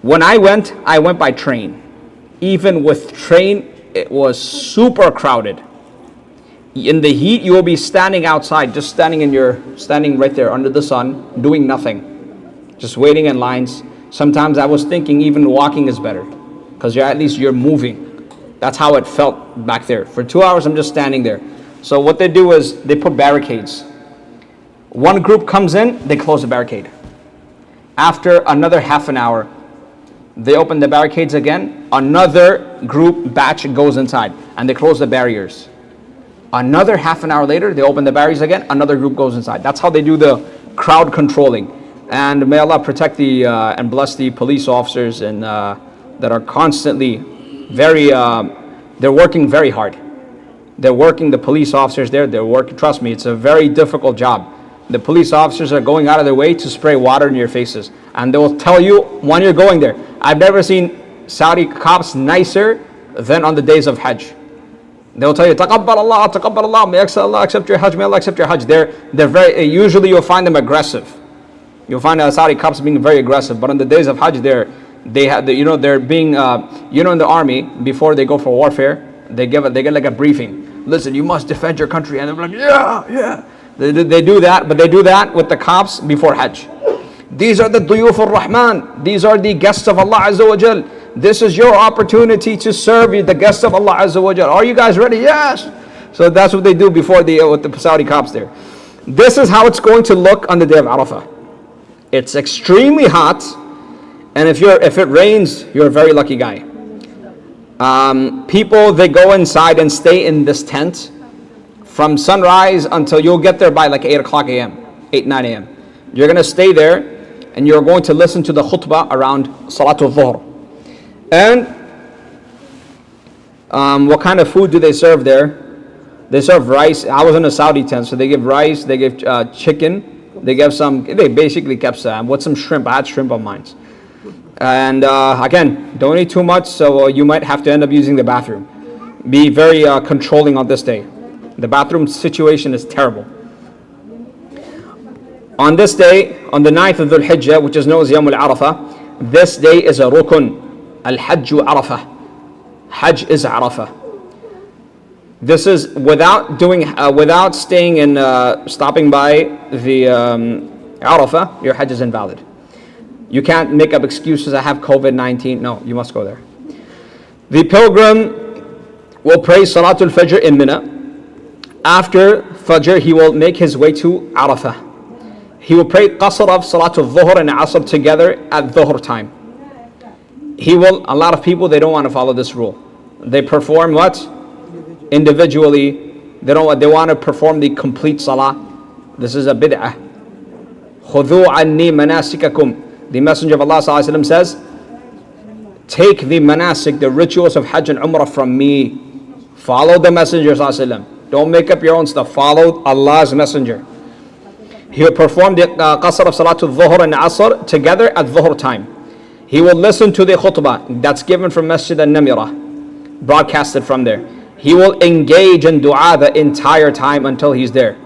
When I went by train. Even with train, it was super crowded. In the heat, you will be standing outside, just standing right there under the sun, doing nothing, just waiting in lines. Sometimes I was thinking even walking is better, because at least you're moving. That's how it felt back there. For 2 hours, I'm just standing there. So what they do is they put barricades. One group comes in, they close the barricade. After another half an hour, they open the barricades again. Another batch goes inside, and they close the barriers. Another half an hour later, they open the barriers again. Another group goes inside. That's how they do the crowd controlling. And may Allah protect and bless the police officers and that are constantly they're working very hard. They're working, the police officers there, they're working, trust me, it's a very difficult job. The police officers are going out of their way to spray water in your faces. And they will tell you when you're going there. I've never seen Saudi cops nicer than on the days of Hajj. They'll tell you, taqabbal Allah, may Allah accept your Hajj, may Allah accept your Hajj. They're very, usually you'll find them aggressive. You'll find Saudi cops being very aggressive. But on the days of Hajj, they're being, in the army, before they go for warfare, they get like a briefing. Listen, you must defend your country. And they're like, yeah. They do that, but they do that with the cops before Hajj. These are the Duyuf al-Rahman. These are the guests of Allah Azza wa Jal. This is your opportunity to serve the guests of Allah Azza wa Jal. Are you guys ready? Yes. So that's what they do before with the Saudi cops there. This is how it's going to look on the day of Arafah. It's extremely hot, and if it rains, you're a very lucky guy. People, they go inside and stay in this tent from sunrise until you'll get there by like 8 a.m., 9 a.m. You're going to stay there, and you're going to listen to the khutbah around Salatul Dhuhr. And what kind of food do they serve there? They serve rice. I was in a Saudi tent, so they give rice, they give chicken, they basically kept with some shrimp. I had shrimp on mine. And again, don't eat too much, so you might have to end up using the bathroom. Be very controlling on this day. The bathroom situation is terrible. On this day, on the 9th of Dhul Hijjah, which is known as Yawm al-Arafah, this day is a rukun. Al-Hajju Arafah. Hajj is Arafah. This is without staying and stopping by the Arafah, your Hajj is invalid. You can't make up excuses, I have COVID-19. No, you must go there. The pilgrim will pray Salatul Fajr in Mina. After Fajr, he will make his way to Arafah. He will pray Qasr of Salatul Dhuhr and Asr together at Dhuhr time. A lot of people, they don't want to follow this rule. They perform what? Individually. They want to perform the complete salah. This is a bid'ah. خُذُوا عَنِّي مَنَاسِكَكُمْ. The Messenger of Allah ﷺ says, take the manasik, the rituals of Hajj and Umrah from me. Follow the Messenger ﷺ. Don't make up your own stuff. Follow Allah's Messenger. He will perform the Qasr of Salatul Dhuhr and Asr together at Dhuhr time. He will listen to the khutbah that's given from Masjid al-Namirah, broadcasted from there. He will engage in dua the entire time until he's there.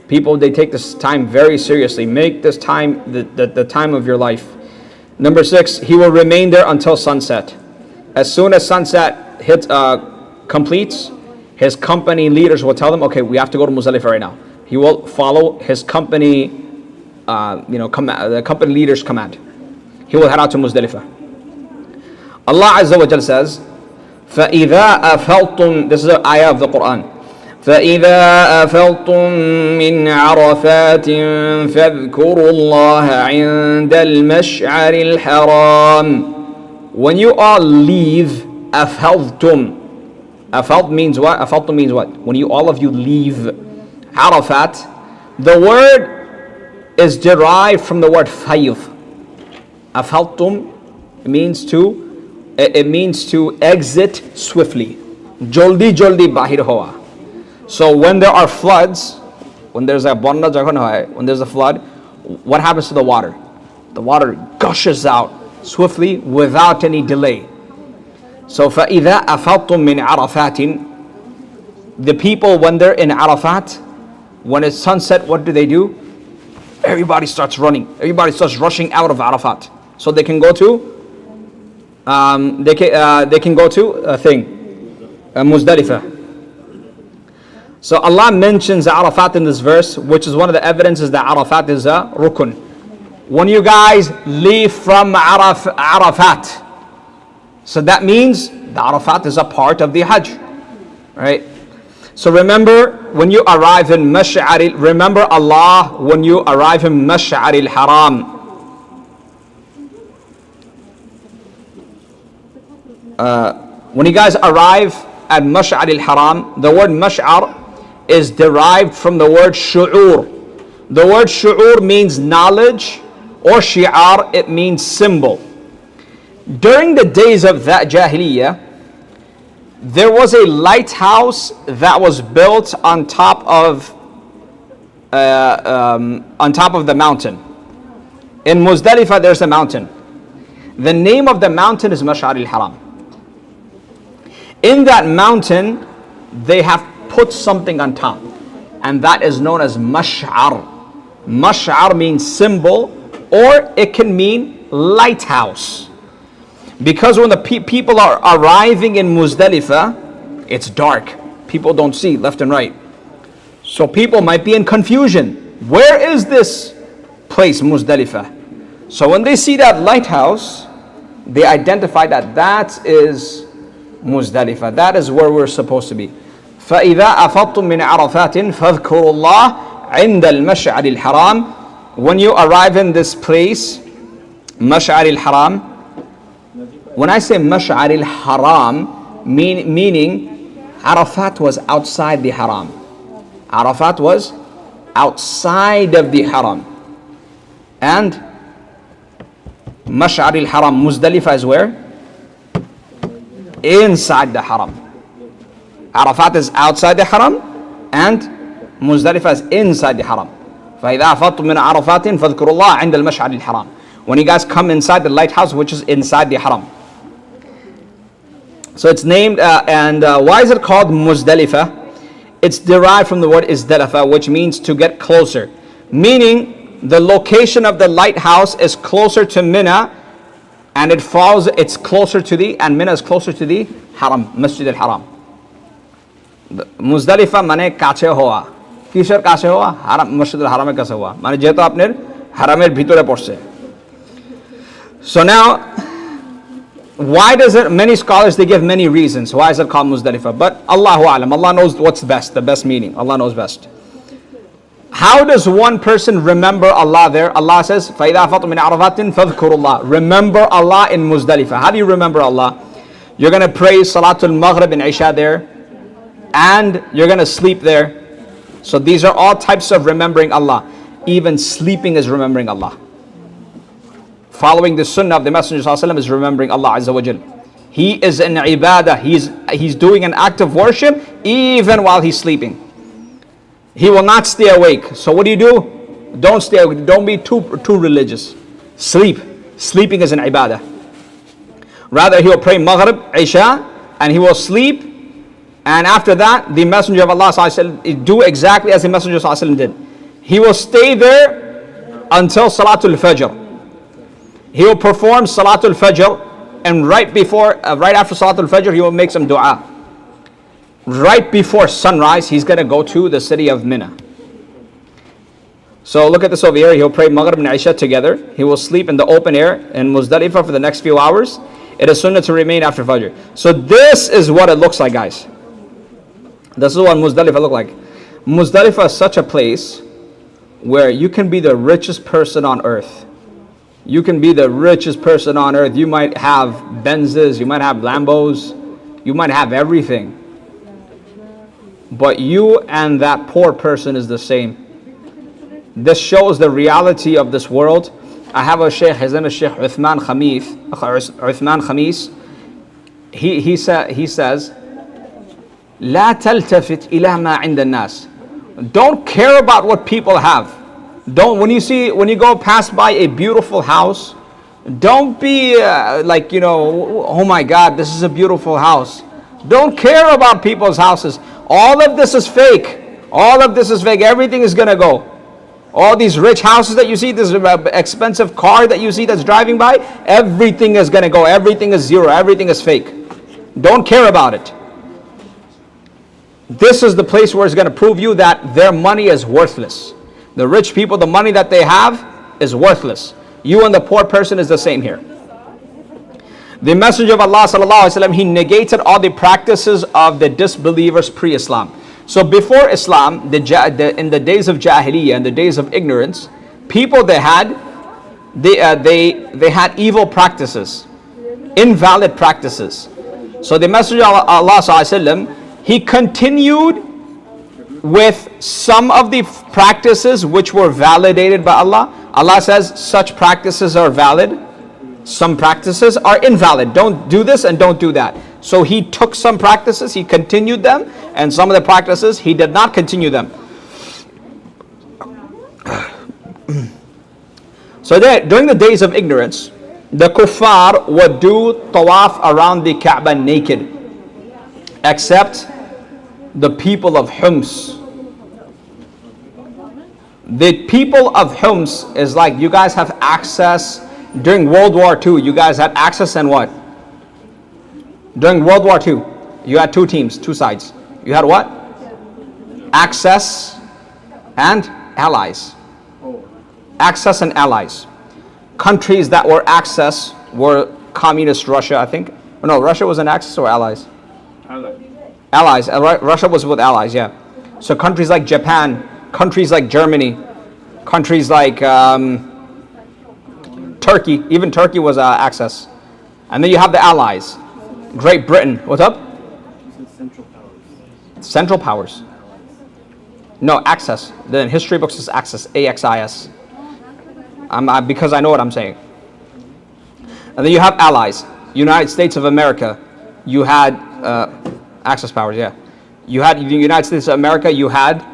People, they take this time very seriously. Make this time the time of your life. Number 6, he will remain there until sunset. As soon as sunset completes, his company leaders will tell them, okay, we have to go to Muzdalifah right now. He will follow his company, the company leader's command. He will head out to Muzdalifah. Allah Azza wa Jal says, فَإِذَا أَفَلْتُمْ. This is an ayah of the Quran. فَإِذَا أَفَلْتُمْ مِنْ عَرَفَاتٍ فَاذْكُرُوا اللَّهَ عِنْدَ الْمَشْعَرِ الْحَرَامِ. When you all leave, أَفَلْتُمْ. Afalt means what? Afaltum means what? When all of you leave Arafat, the word is derived from the word fayth. Afaltum means to exit swiftly. Joldi joldi bahir hoa. So when there are floods, when there's a flood, what happens to the water? The water gushes out swiftly without any delay. So فَإِذَا أَفَضْتُم مِّنْ عَرَفَاتٍ. The people, when they're in Arafat, when it's sunset, what do? Everybody starts running. Everybody starts rushing out of Arafat, so they can go to Muzdalifah. So Allah mentions Arafat in this verse, which is one of the evidences that Arafat is a rukun. When you guys leave from Arafat, so that means the Arafat is a part of the Hajj, right? So remember, when you arrive in remember Allah when you arrive in Mash'ar al-Haram. When you guys arrive at Mash'ar al-Haram, the word Mash'ar is derived from the word Shu'ur. The word Shu'ur means knowledge, or Shi'ar, it means symbol. During the days of that Jahiliyyah, there was a lighthouse that was built on top of the mountain. In Muzdalifah, there's a mountain. The name of the mountain is Mash'ar al-Haram. In that mountain, they have put something on top, and that is known as mash'ar. Mash'ar means symbol, or it can mean lighthouse. Because when the people are arriving in Muzdalifah, it's dark. People don't see left and right. So people might be in confusion. Where is this place, Muzdalifah? So when they see that lighthouse, they identify that is Muzdalifah. That is where we're supposed to be. فَإِذَا أَفَضْتُم مِّنْ عَرَفَاتٍ فَاذْكُرُوا اللَّهَ عِنْدَ الْمَشْعَرِ الْحَرَامِ. When you arrive in this place, Mash'ar al-Haram, when I say Mash'ar al-Haram, meaning Arafat was outside the Haram. Arafat was outside of the Haram. And Mash'ar al-Haram, Muzdalifah is where? Inside the Haram. Arafat is outside the Haram, and Muzdalifah is inside the Haram. فَإِذَا أَفَضْتُم مِّنْ عَرَفَاتٍ فَاذْكُرُوا اللَّهَ عِنْدَ الْمَشْعَرِ الْحَرَامِ. When you guys come inside the lighthouse, which is inside the Haram. So it's named, why is it called Muzdalifah? It's derived from the word Izdalafa, which means to get closer. Meaning, the location of the lighthouse is closer to Mina, and it's closer to and Mina is closer to the Haram, Masjid al-Haram. Muzdalifah মানে কাছে হওয়া। কিসের কাছে হওয়া? হারাম, মসজিদুল হারামের কাছে হওয়া, মানে যেহেতু আপনার হারামের ভিতরে পড়ছে। So now, why does it, many scholars, they give many reasons why is it called Muzdalifah, but Allahu A'lam, Allah knows what's best, the best meaning, Allah knows best. How does one person remember Allah there? Allah says, فَإِذَا أَفَضْتُم مِّنْ عَرَفَاتٍ فَاذْكُرُوا اللَّهَ. Remember Allah in Muzdalifah. How do you remember Allah? You're going to pray Salatul Maghrib and Isha there, and you're going to sleep there. So these are all types of remembering Allah. Even sleeping is remembering Allah. Following the sunnah of the Messenger ﷺ is remembering Allah Azza wa Jal. He is in ibadah. He's doing an act of worship even while he's sleeping. He will not stay awake. So what do? Don't stay awake. Don't be too religious. Sleep. Sleeping is an ibadah. Rather, he will pray Maghrib, Isha, and he will sleep. And after that, the Messenger of Allah ﷺ do exactly as the Messenger ﷺ did. He will stay there until Salatul Fajr. He will perform Salatul Fajr, and right after Salatul Fajr, he will make some dua. Right before sunrise, he's going to go to the city of Mina. So look at this over here. He'll pray Maghrib and Isha together. He will sleep in the open air in Muzdalifah for the next few hours. It is sunnah to remain after Fajr. So this is what it looks like, guys. This is what Muzdalifah look like. Muzdalifah is such a place where you can be the richest person on earth. You can be the richest person on earth. You might have Benzes, you might have Lambos, you might have everything. But you and that poor person is the same. This shows the reality of this world. I have a sheikh, his name is Sheikh Uthman Khamis. He says, لا تلتفت إلى ما عند الناس. Don't care about what people have. When you go past by a beautiful house, don't be oh my God, this is a beautiful house. Don't care about people's houses. All of this is fake. All of this is fake. Everything is going to go. All these rich houses that you see, this expensive car that you see that's driving by, everything is going to go. Everything is zero. Everything is fake. Don't care about it. This is the place where it's going to prove you that their money is worthless. The rich people, the money that they have is worthless. You and the poor person is the same here. The Messenger of Allah ﷺ, he negated all the practices of the disbelievers pre-Islam. So before Islam, in the days of Jahiliyyah, in the days of ignorance, people they had evil practices, invalid practices. So the Messenger of Allah ﷺ, he continued with some of the practices which were validated by Allah. Allah says such practices are valid, some practices are invalid. Don't do this and don't do that. So he took some practices, he continued them, and some of the practices he did not continue them. So during the days of ignorance, the kuffar would do tawaf around the Kaaba naked, except the people of Homs. The people of Homs is like you guys have access during World War II. You guys had access and what? During World War II, you had two teams, two sides. You had what? Axis and Allies. Axis and Allies. Countries that were Axis were communist Russia, I think. No, Russia was an Axis or Allies? Allies. Russia was with Allies, yeah. So countries like Japan, countries like Germany, countries like Turkey, even Turkey was Axis. And then you have the Allies. Great Britain. What's up?
Central powers.
Central powers. No, Axis. The history books is Axis, A-X-I-S. Because I know what I'm saying. And then you have Allies. United States of America. You had Axis powers, yeah. You had the United States of America. You had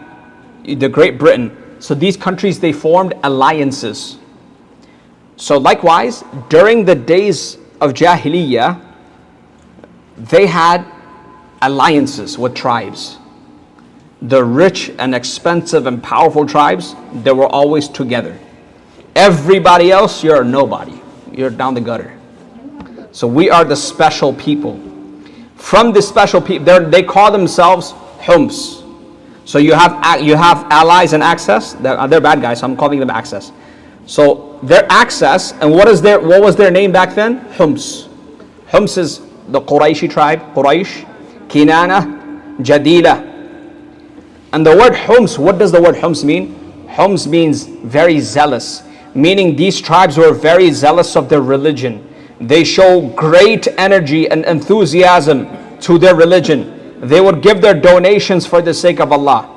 the Great Britain. So these countries, they formed alliances. So likewise, during the days of Jahiliyyah, they had alliances with tribes. The rich and expensive and powerful tribes, they were always together. Everybody else, you're nobody. You're down the gutter. So we are the special people. From the special people, they call themselves Homs. So you have allies and access. They're bad guys, so I'm calling them access. So their access, and what was their name back then? Homs. Homs is the Qurayshi tribe, Quraysh, Kinana, Jadila. And the word Homs, what does the word Homs mean? Homs means very zealous, meaning these tribes were very zealous of their religion. They show great energy and enthusiasm to their religion. They would give their donations for the sake of Allah.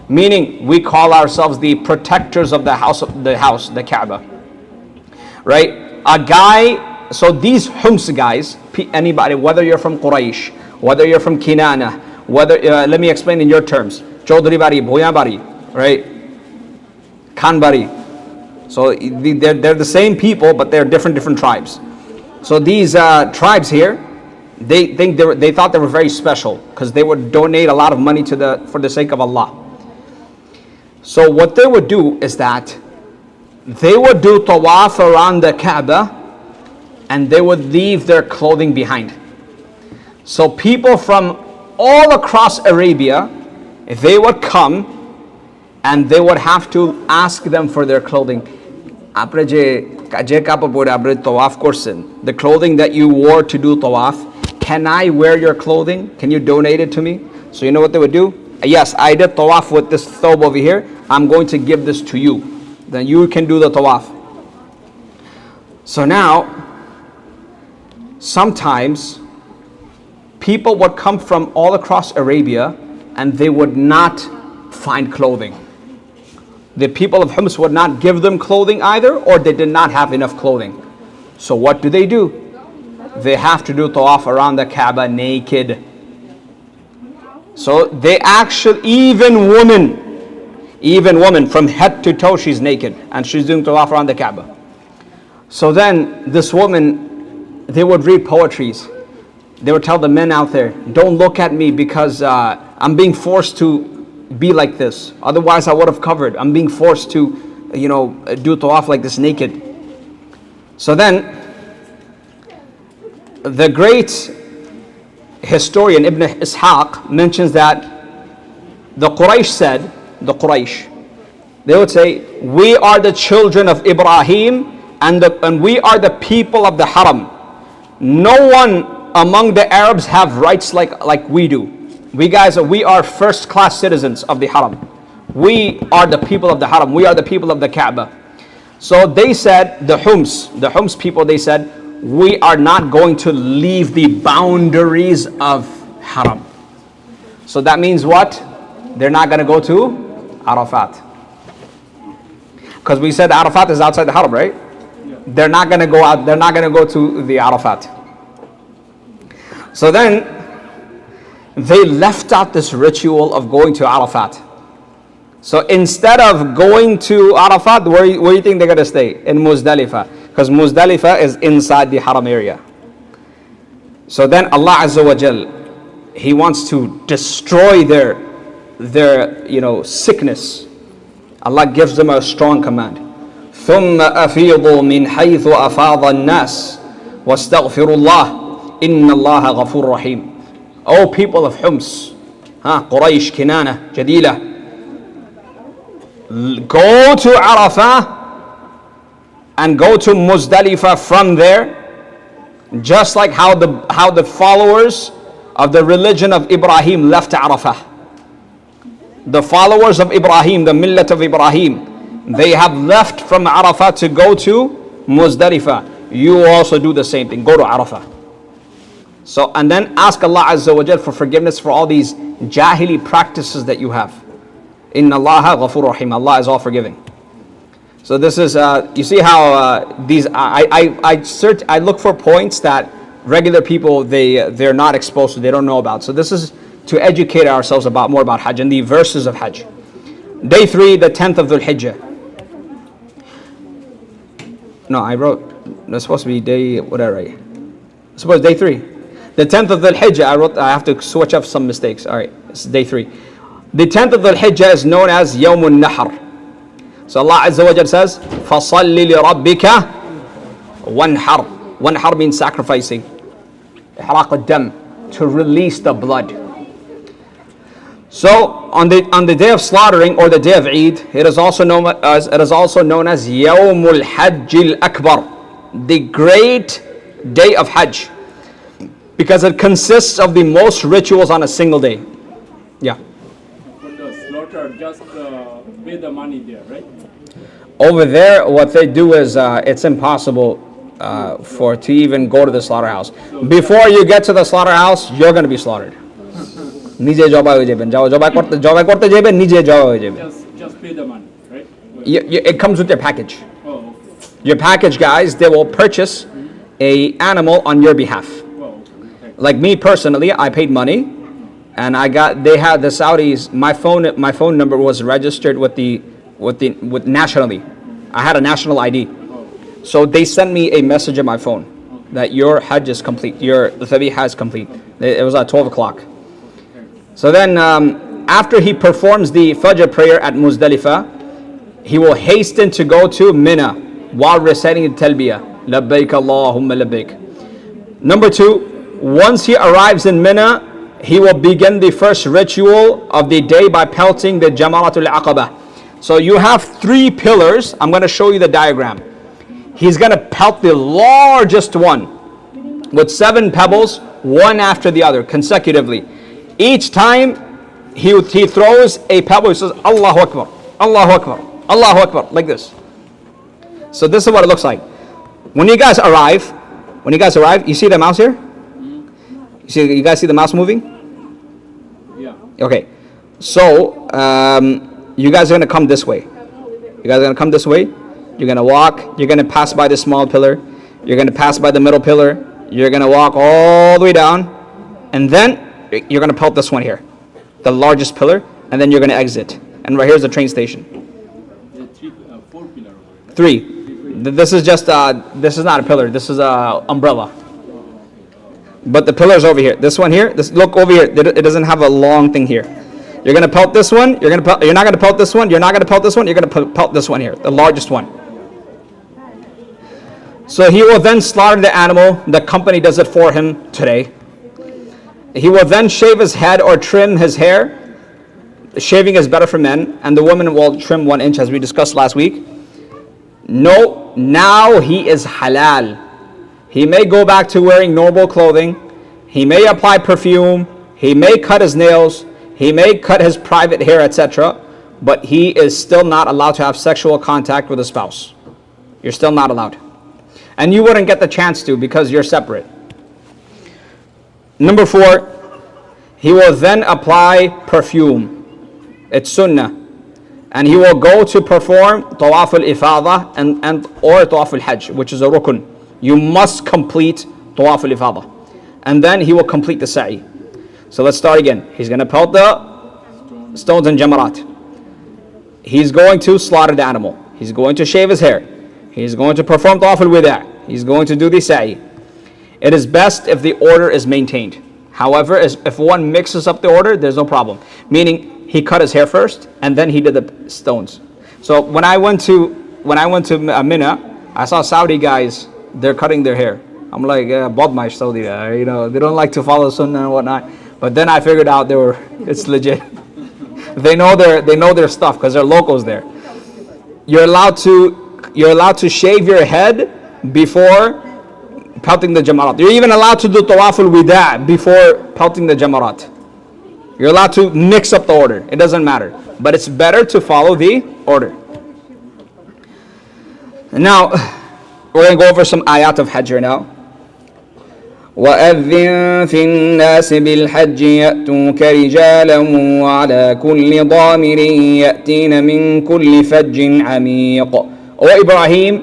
Meaning, we call ourselves the protectors of the house, the Kaaba. Right? A guy, so these Homs guys, anybody, whether you're from Quraysh, whether you're from Kinana, whether, let me explain in your terms. Chowdhury bari, Bhoya bari, right? Khan bari. So they're the same people, but they're different tribes. So these tribes here, they thought they were very special because they would donate a lot of money for the sake of Allah. So what they would do is that they would do tawaf around the Kaaba and they would leave their clothing behind. So people from all across Arabia, they would come and they would have to ask them for their clothing. The clothing that you wore to do tawaf, can I wear your clothing? Can you donate it to me? So you know what they would do? Yes, I did tawaf with this thobe over here. I'm going to give this to you. Then you can do the tawaf. So now, sometimes people would come from all across Arabia and they would not find clothing. The people of Homs would not give them clothing either, or they did not have enough clothing. So what do? They have to do tawaf around the Kaaba naked. So they actually, even woman from head to toe, she's naked and she's doing tawaf around the Kaaba. So then this woman, they would read poetries. They would tell the men out there, don't look at me because I'm being forced to be like this. Otherwise I would have covered. I'm being forced to, do tawaf like this naked. So then, the great historian Ibn Ishaq mentions that the Quraysh, they would say, we are the children of Ibrahim and we are the people of the Haram. No one among the Arabs have rights like we do. We are first class citizens of the Haram. We are the people of the Haram. We are the people of the Kaaba. So they said, the Homs people, they said, we are not going to leave the boundaries of Haram. So that means what? They're not going to go to Arafat. Because we said Arafat is outside the Haram, right? They're not going to go out. They're not going to go to the Arafat. So then they left out this ritual of going to Arafat. So instead of going to Arafat, where do you think they're going to stay? In Muzdalifah. Because Muzdalifah is inside the Haram area. So then Allah Azza wa Jal, He wants to destroy their sickness. Allah gives them a strong command. ثم أفيضوا من حيث أفاض الناس واستغفروا الله إن الله غفور رحيم. O people of Homs, Quraysh, Kinana, Jadila, go to Arafah and go to Muzdalifah from there, just like how the followers of the religion of Ibrahim left Arafah. The followers of Ibrahim, the millat of Ibrahim, they have left from Arafah to go to Muzdalifah. You also do the same thing. Go to Arafah. So, and then ask Allah Azza wa Jal for forgiveness for all these jahili practices that you have. Inna Allaha ghafur rahim. Allah is all forgiving. So this is, you see how I look for points that regular people, they're not exposed to, they don't know about. So this is to educate ourselves more about Hajj and the verses of Hajj. Day 3, the 10th of Dhul Hijjah. No, I wrote, that's supposed to be day, what did I write? It's supposed to be day 3. The 10th of Dhul Hijjah, I have to switch up some mistakes. Alright, it's day 3. The 10th of Dhul Hijjah is known as Yawmun Nahr. So Allah Azza wa Jal says, فَصَلِّ لِرَبِّكَ وَانْحَرْ. Wanhar means sacrificing. إحراق الدم, to release the blood. So on the day of slaughtering or the day of Eid, it is also known as Yawmul Hajj al-Akbar, the great day of Hajj, because it consists of the most rituals on a single day. Yeah.
For the slaughter, just pay the money there, right?
Over there, what they do is it's impossible to even go to the slaughterhouse. Before you get to the slaughterhouse, you're going to be slaughtered. নিজে জবাই হয়ে যাবেন, জবাই করতে যাবেন, নিজে জবাই হয়ে যাবেন.
Just pay the money, right?
It comes with your package.
Oh, okay.
Your package, guys, they will purchase a animal on your behalf.
Oh, okay.
Like me personally, I paid money, and they had the Saudis. My phone number was registered with nationally. I had a national ID, so they sent me a message on my phone that your Hajj is complete, your Thabihah is complete. It was at 12 o'clock. So then, after he performs the Fajr prayer at Muzdalifah, he will hasten to go to Mina while reciting the Talbiyah. Labbaik Allahumma labbaik. Number 2, once he arrives in Mina, he will begin the first ritual of the day by pelting the Jamaratul Aqaba. So you have 3 pillars. I'm going to show you the diagram. He's going to pelt the largest one with 7 pebbles, one after the other, consecutively. Each time he throws a pebble, he says, Allahu Akbar, Allahu Akbar, Allahu Akbar, like this. So this is what it looks like. When you guys arrive, you see the mouse here? You guys see the mouse moving?
Yeah.
Okay. So, you guys are going to come this way. You guys are going to come this way. You're going to walk. You're going to pass by the small pillar. You're going to pass by the middle pillar. You're going to walk all the way down. And then you're going to pelt this one here, the largest pillar, and then you're going to exit. And right here's the train station.
4 pillar over
3. This is just this is not a pillar. This is a umbrella. But the pillar's over here. This one here. Look over here. It doesn't have a long thing here. You're going to pelt this one. You're not going to pelt this one. You're not going to pelt this one. You're going to pelt this one here, the largest one. So he will then slaughter the animal. The company does it for him today. He will then shave his head or trim his hair. Shaving is better for men, and the woman will trim 1 inch, as we discussed last week. No, now he is halal. He may go back to wearing normal clothing. He may apply perfume. He may cut his nails. He may cut his private hair, etc. But he is still not allowed to have sexual contact with a spouse. You're still not allowed. And you wouldn't get the chance to because you're separate. Number 4, he will then apply perfume. It's sunnah. And he will go to perform Tawaf al-Ifada or Tawaf al-Hajj, which is a rukun. You must complete Tawaf al-Ifada. And then he will complete the sa'i. So let's start again. He's going to pelt the stones and jamarat. He's going to slaughter the animal. He's going to shave his hair. He's going to perform Tawaf al-Wida'. He's going to do the sa'i. It is best if the order is maintained. However, if one mixes up the order, there's no problem. Meaning, he cut his hair first, and then he did the stones. So when I went to Mina, I saw Saudi guys, they're cutting their hair. I'm like, Bodmaish Saudi, they don't like to follow Sunnah and whatnot. But then I figured out it's legit. They know their stuff because they're locals there. You're allowed to shave your head before pelting the jamarat. You're even allowed to do tawaful wida before pelting the jamarat. You're allowed to mix up the order. It doesn't matter. But it's better to follow the order. Now, we're going to go over some ayat of Hajj here now. وَأَذِّن فِي النَّاسِ بِالْحَجِّ يَأْتُوكَ رِجَالًا وَعَلَى كُلِّ ضَامِرٍ يَأْتِينَ مِنْ كُلِّ فَجٍّ عَمِيقٍ. O Ibrahim,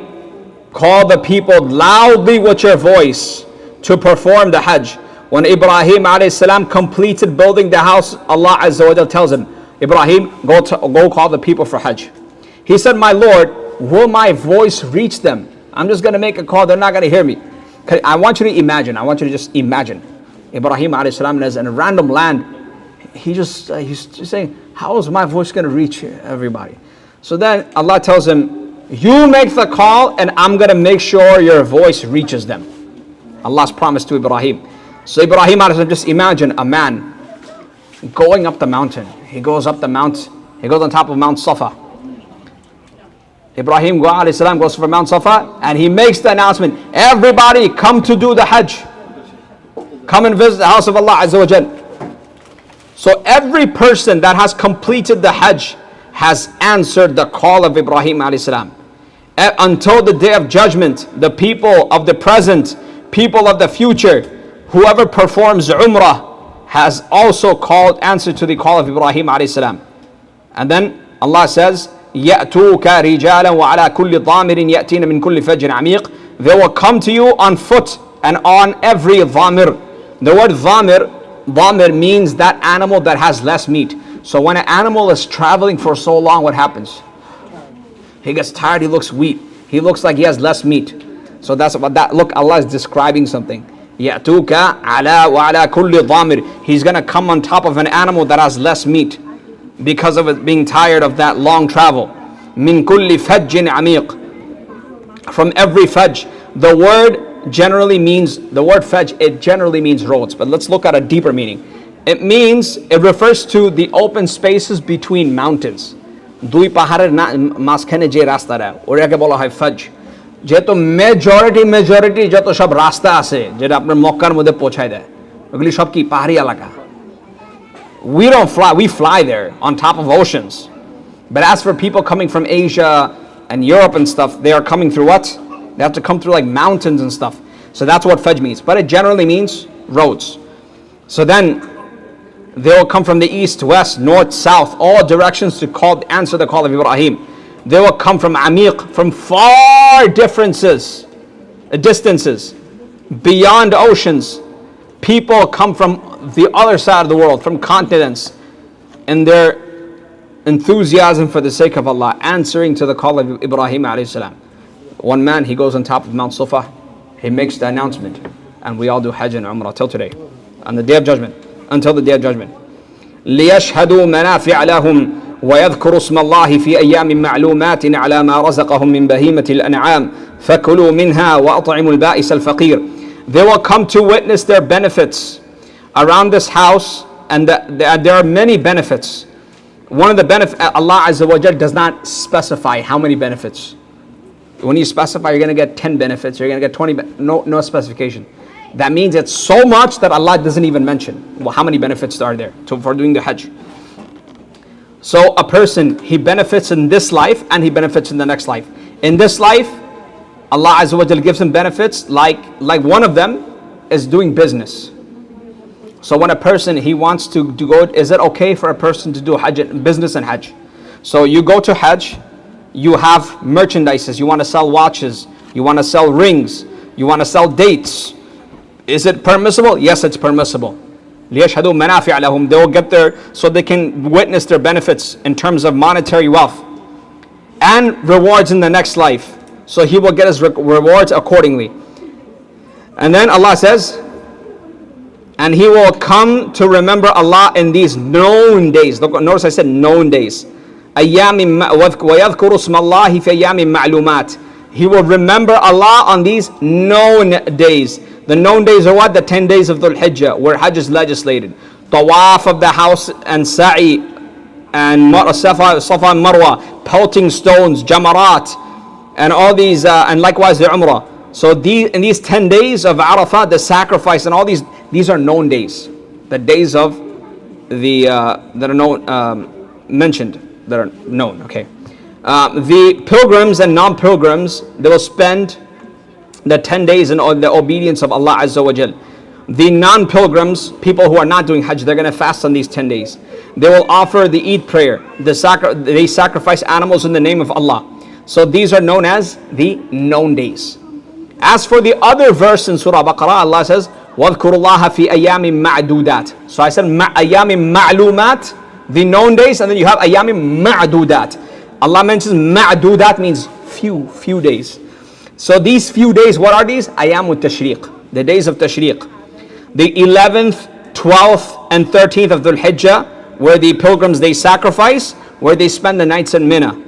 call the people loudly with your voice to perform the Hajj. When Ibrahim a.s. completed building the house, Allah Azza wa Jal tells him, Ibrahim, go call the people for Hajj. He said, my Lord, will my voice reach them? I'm just going to make a call, they're not going to hear me. I want you to just imagine. Ibrahim a.s. is in a random land. He's just saying, how is my voice going to reach everybody? So then Allah tells him, you make the call and I'm going to make sure your voice reaches them. Allah's promise to Ibrahim. So Ibrahim a.s. just imagine a man going up the mountain. He goes up the mount. He goes on top of Mount Safa. Ibrahim a.s. goes for Mount Safa and he makes the announcement, everybody come to do the Hajj. Come and visit the house of Allah Azza wa Jal. So every person that has completed the Hajj has answered the call of Ibrahim a.s. Until the day of judgment, the people of the present, people of the future, whoever performs Umrah has also answered to the call of Ibrahim a.s. And then Allah says, يَأْتُوكَ رِجَالًا وَعَلَى كُلِّ ضَامِرٍ يَأْتِينَ مِنْ كُلِّ فَجٍّ عَمِيقٍ. They will come to you on foot and on every dhamir. The word dhamir means that animal that has less meat. So when an animal is traveling for so long, what happens? He gets tired, he looks weak. He looks like he has less meat. So that's about that. Look, Allah is describing something. يَأْتُوكَ عَلَى وَعَلَى كُلِّ ضَامِرٍ. He's going to come on top of an animal that has less meat, because of it being tired of that long travel. Min kulli fajjin amiq. From every fajj. The word fajj, it generally means roads. But let's look at a deeper meaning. It refers to the open spaces between mountains. Dui paharer mazkhane je rasta ra, oটাকে বলা হয় ফজ। যেহেতু majority যত সব রাস্তা আছে যেটা আপনার মক্কার মধ্যে পৌঁছায় দেয়, ওগুলি সব কি পাহাড়ি এলাকা। We don't fly, we fly there on top of oceans. But as for people coming from Asia and Europe and stuff, they are coming through what? They have to come through like mountains and stuff. So that's what fajj means. But it generally means roads. So then they will come from the east, west, north, south, all directions to answer the call of Ibrahim. They will come from amiq, from far distances, beyond oceans. People come from the other side of the world, from continents, and their enthusiasm for the sake of Allah, answering to the call of Ibrahim alayhi salam. One man, he goes on top of Mount Safa, he makes the announcement, and we all do Hajj and Umrah till today, on the day of judgment, until the day of judgment. لِيَشْهَدُوا مَنَافِعَ لَهُمْ وَيَذْكُرُوا اسْمَ اللَّهِ فِي أَيَّامٍ مَّعْلُومَاتٍ عَلَى مَا رَزَقَهُم مِّن بَهِيمَةِ الْأَنْعَامِ فَكُلُوا مِنْهَا وَأَطْعِمُوا الْبَائِسَ الْفَقِيرَ. They will come to witness their benefits around this house, and there are many benefits. One of the benefits, Allah Azza wa Jal does not specify how many benefits. When you specify, you're going to get 10 benefits, you're going to get 20, no specification. That means it's so much that Allah doesn't even mention how many benefits are there for doing the Hajj. So a person, he benefits in this life and he benefits in the next life. In this life, Allah Azza wa Jal gives him benefits, like one of them is doing business. So when a person, he wants to go, is it okay for a person to do Hajj, business and Hajj? So you go to Hajj, you have merchandises, you want to sell watches, you want to sell rings, you want to sell dates. Is it permissible? Yes, it's permissible. لِيَشْهَدُوا مَنَافِعَ لَهُمْ. They will get there so they can witness their benefits in terms of monetary wealth and rewards in the next life. So he will get his rewards accordingly. And then Allah says, And he will come to remember Allah in these known days. Notice I said known days. وَيَذْكُرُ اسْمَ اللَّهِ فِي أَيَّامٍ مَعْلُومَاتٍ. He will remember Allah on these known days. The known days are what? The 10 days of Dhul Hijjah, where Hajj is legislated. Tawaf of the house and Sa'i and Safa and Marwa, pelting stones, Jamarat, and all these, and likewise the Umrah. So in these 10 days of Arafah, the sacrifice and all these are known days. The days of the that are known, mentioned, that are known, okay. The pilgrims and non-pilgrims, they will spend the 10 days in the obedience of Allah Azza wa Jal. The non-pilgrims, people who are not doing Hajj, they're going to fast on these 10 days. They will offer the Eid prayer. They sacrifice animals in the name of Allah. So these are known as the known days. As for the other verse in Surah Baqarah, Allah says, وَاذْكُرُوا اللَّهَ فِي أَيَّامٍ مَعْدُودَاتٍ. So I said أَيَّامٍ مَعْلُومَاتٍ, the known days, and then you have أَيَّامٍ مَعْدُودَاتٍ. Allah mentions ma'dudat means few days. So these few days, what are these? Ayyamut Tashriq, the days of Tashriq. The 11th, 12th, and 13th of Dhul Hijjah, where the pilgrims, they sacrifice, where they spend the nights in Mina.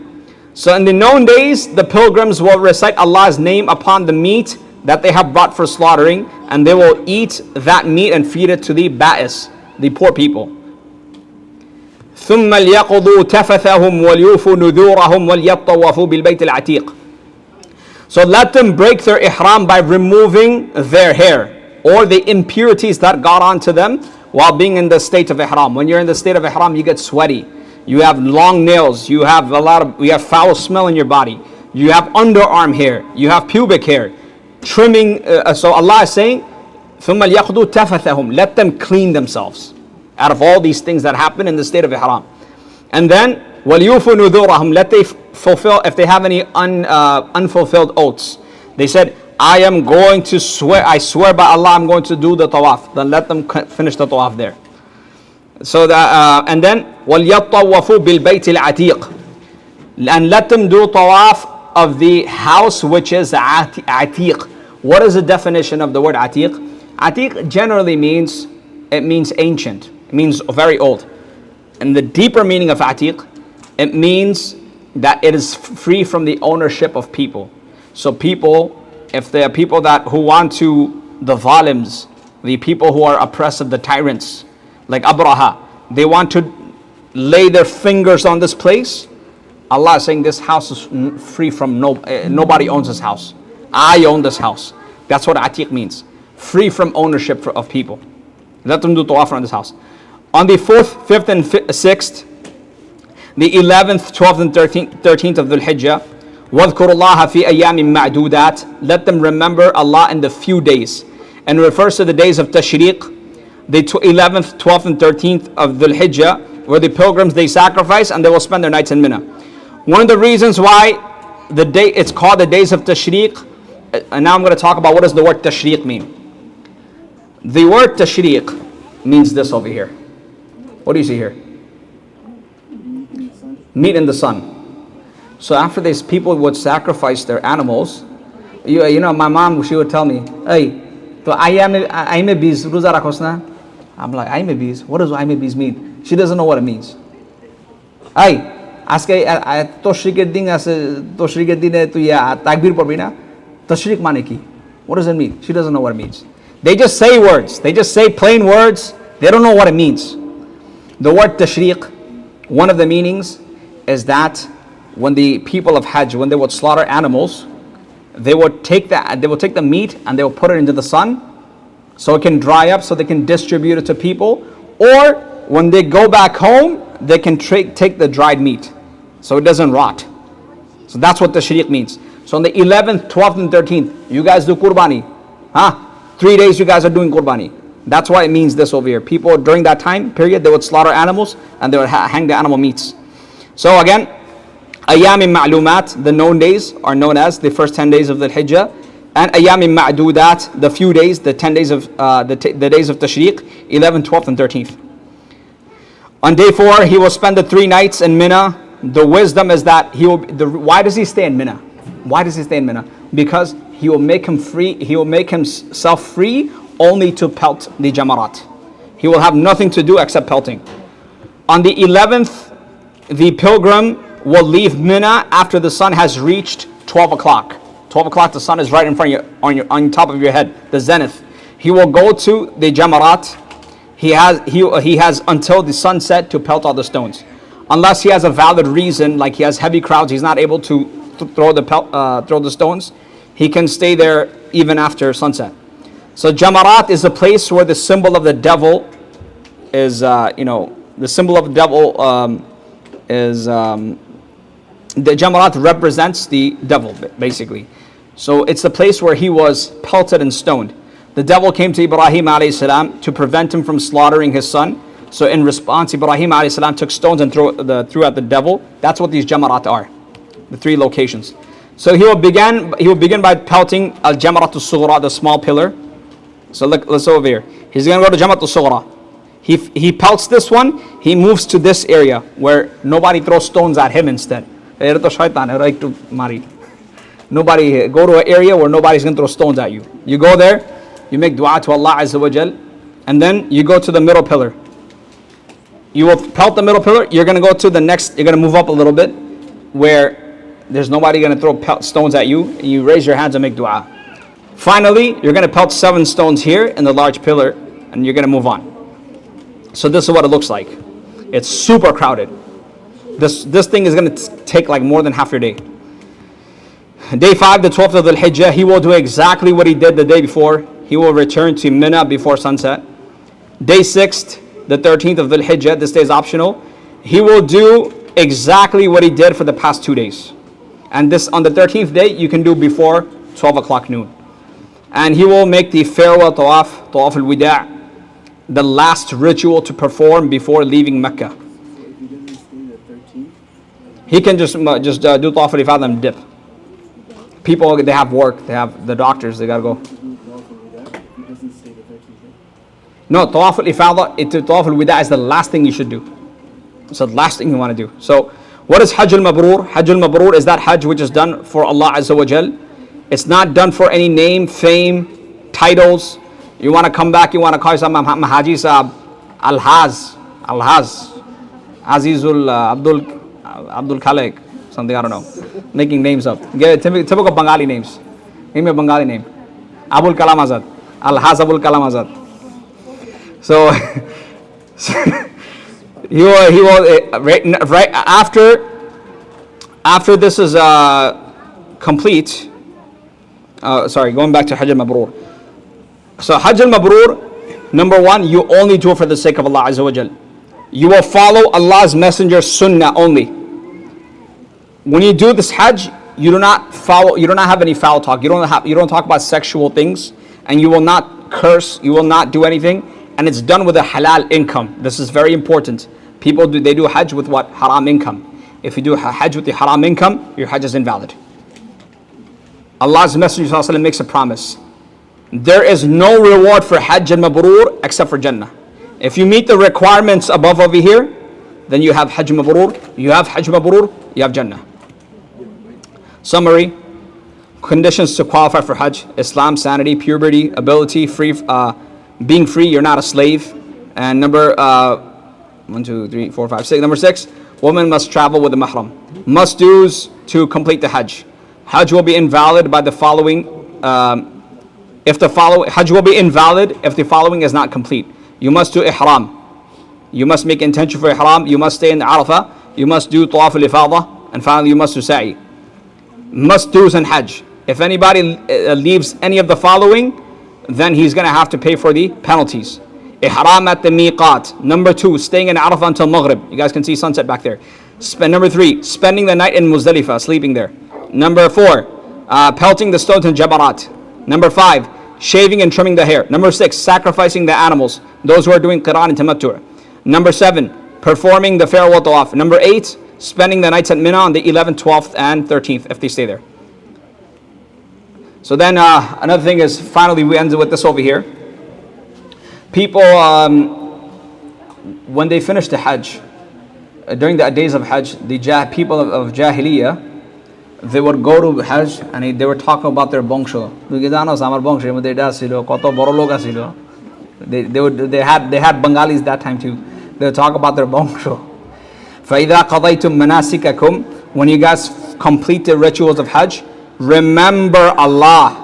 So in the known days, the pilgrims will recite Allah's name upon the meat that they have brought for slaughtering, and they will eat that meat and feed it to the ba'is, the poor people. ثم ليقضوا تفثهم وليوفوا نذورهم وليطوفوا بالبيت العتيق. So let them break their ihram by removing their hair or the impurities that got onto them while being in the state of ihram. When you're in the state of ihram, you get sweaty. You have long nails. You have foul smell in your body. You have underarm hair. You have pubic hair. Trimming. So Allah is saying, ثم ليقضوا تفثهم. Let them clean themselves out of all these things that happen in the state of ihram. And then وَلْيُوفُوا نُذُورَهُمْ. Let they fulfill, if they have any unfulfilled oaths. They said, I am going to swear, I swear by Allah, I'm going to do the tawaf. Then let them finish the tawaf there. So that, and then وَلْيَطَّوَّفُوا بِالْبَيْتِ الْعَتِيقِ. And let them do tawaf of the house which is atiq. What is the definition of the word atiq? Atiq generally means ancient. It means very old. And the deeper meaning of atiq, it means that it is free from the ownership of people. So people, if they are people who want to, the zalims, the people who are oppressive, the tyrants, like Abraha, they want to lay their fingers on this place. Allah is saying this house is free from nobody owns this house. I own this house. That's what atiq means. Free from ownership of people. Let them do tawaf around this house. On the 4th, 5th, and 6th, the 11th, 12th, and 13th of Dhul Hijjah, وَاذْكُرُوا اللَّهَ فِي أَيَّامٍ مَعْدُودَاتٍ. Let them remember Allah in the few days. And it refers to the days of Tashriq, the 11th, 12th, and 13th of Dhul Hijjah, where the pilgrims, they sacrifice and they will spend their nights in Mina. One of the reasons why it's called the days of Tashriq, and now I'm going to talk about what does the word Tashriq mean. The word Tashriq means this over here. What do you see here? Meat in the sun. So after this, people would sacrifice their animals. You know, my mom, she would tell me, hey, to aime bees, ruza rakhos na? I'm like, aime bees? What does aime bees mean? She doesn't know what it means. Hey, aske toshriqer din tu ya takbir porbi na? Tashriq mane ki? What does it mean? She doesn't know what it means. They just say words. They just say plain words. They don't know what it means. The word tashriq, one of the meanings is that when the people of Hajj, when they would slaughter animals, they would take the meat and they will put it into the sun so it can dry up, so they can distribute it to people. Or when they go back home, they can take the dried meat so it doesn't rot. So that's what tashriq means. So on the 11th, 12th, and 13th, you guys do qurbani. 3 days you guys are doing qurbani. That's why it means this over here. People during that time period, they would slaughter animals and they would hang the animal meats. So again, Ayyam ma'lumat, the known days are known as the first 10 days of the Hijjah, and Ayyam ma'dudat, the few days, the 10 days of the days of Tashriq, 11th, 12th, and 13th. On day 4, he will spend the 3 nights in Mina. The wisdom is that why does he stay in Mina? Why does he stay in Mina? Because he will make himself free only to pelt the jamarat. He will have nothing to do except pelting. On the 11th, the pilgrim will leave Mina after the sun has reached 12 o'clock. 12 o'clock, the sun is right in front of you, on top of your head, the zenith. He will go to the jamarat. He has until the sunset to pelt all the stones. Unless he has a valid reason, like he has heavy crowds, he's not able to throw the stones, he can stay there even after sunset. So jamarat is a place where the symbol of the devil is, the symbol of the devil the jamarat represents the devil, basically. So it's the place where he was pelted and stoned. The devil came to Ibrahim alayhi salam to prevent him from slaughtering his son. So in response, Ibrahim alayhi salam took stones and threw at the devil. That's what these jamarat are, the three locations. So he will begin by pelting al jamarat al-sughra, the small pillar. So let's over here. He's going to go to jamarat al-sughra. He pelts this one. He moves to this area where nobody throws stones at him instead. Nobody, go to an area where nobody's going to throw stones at you. You go there, you make dua to Allah Azza wa Jal, and then you go to the middle pillar. You will pelt the middle pillar. You're going to go to the next, you're going to move up a little bit where there's nobody going to throw stones at you. And you raise your hands and make dua. Finally, you're going to pelt 7 stones here in the large pillar, and you're going to move on. So this is what it looks like. It's super crowded. This thing is going to take like more than half your day. Day 5, the 12th of the Hijjah, he will do exactly what he did the day before. He will return to Mina before sunset. Day 6, the 13th of the Hijjah, this day is optional. He will do exactly what he did for the past 2 days. And this on the 13th day, you can do before 12 o'clock noon. And he will make the farewell tawaf, tawaf al-wida', the last ritual to perform before leaving Mecca.
If he doesn't stay the 13th,
He can just do tawaf al-ifadah and dip. People, they have work, they have the doctors, they gotta go.
he doesn't stay the 13th day.
No, tawaf al-ifadah, tawaf al-wida' is the last thing you should do. It's the last thing you want to do. So, what is Hajj al-Mabrur? Hajj al-Mabrur is that Hajj which is done for Allah Azza wa Jal. It's not done for any name, fame, titles. You want to come back, you want to call yourself Haji Saab, Al-Haz, Azizul Abdul Khalik, something, I don't know. Making names up. Get typical Bengali names. Give me a Bengali name. Abul Kalam Azad. Al-Haz Abul Kalam Azad. So, he will right after this is complete. Going back to Hajj al-Mabrur. So Hajj al-Mabrur, number 1, you only do it for the sake of Allah Azza wa Jal. You will follow Allah's Messenger's sunnah only. When you do this Hajj, you do not have any foul talk. You don't talk about sexual things, and you will not curse. You will not do anything, and it's done with a halal income. This is very important. People do Hajj with what? Haram income. If you do Hajj with the haram income, your Hajj is invalid. Allah's Messenger ﷺ makes a promise. There is no reward for Hajj al-Mabrur except for Jannah. If you meet the requirements above over here, then you have Hajj Mabrur. You have Hajj Mabrur, you have Jannah. Summary: conditions to qualify for Hajj: Islam, sanity, puberty, ability, being free, you're not a slave. And number 1, 2, 3, 4, 5, 6. Number 6, woman must travel with a mahram. Must-dos to complete the Hajj. Hajj will be invalid by the following. Hajj will be invalid if the following is not complete. You must do ihram. You must make intention for ihram. You must stay in Arafah. You must do tawaf al-ifadah. And finally, you must do sa'i. Must-dos in Hajj. If anybody leaves any of the following, then he's going to have to pay for the penalties. Ihram at the miqat. Number 2, staying in Arafah until Maghrib. You guys can see sunset back there. Number 3, spending the night in Muzdalifah, sleeping there. Number 4, pelting the stones in Jabarat. Number 5, shaving and trimming the hair. Number 6, sacrificing the animals, those who are doing Qiran and Tamattu'. Number 7, performing the farewell tawaf. Number 8, spending the nights at Mina on the 11th, 12th, and 13th, if they stay there. So then another thing is, finally we end with this over here. People, when they finish the Hajj, during the days of Hajj, the people of Jahiliyyah, they would go to Hajj and they would talk about their bongsho. They had Bengalis that time too. They would talk about their bongsho. فَإِذَا قَضَيْتُم مَنَاسِكَكُمْ When you guys complete the rituals of Hajj, remember Allah.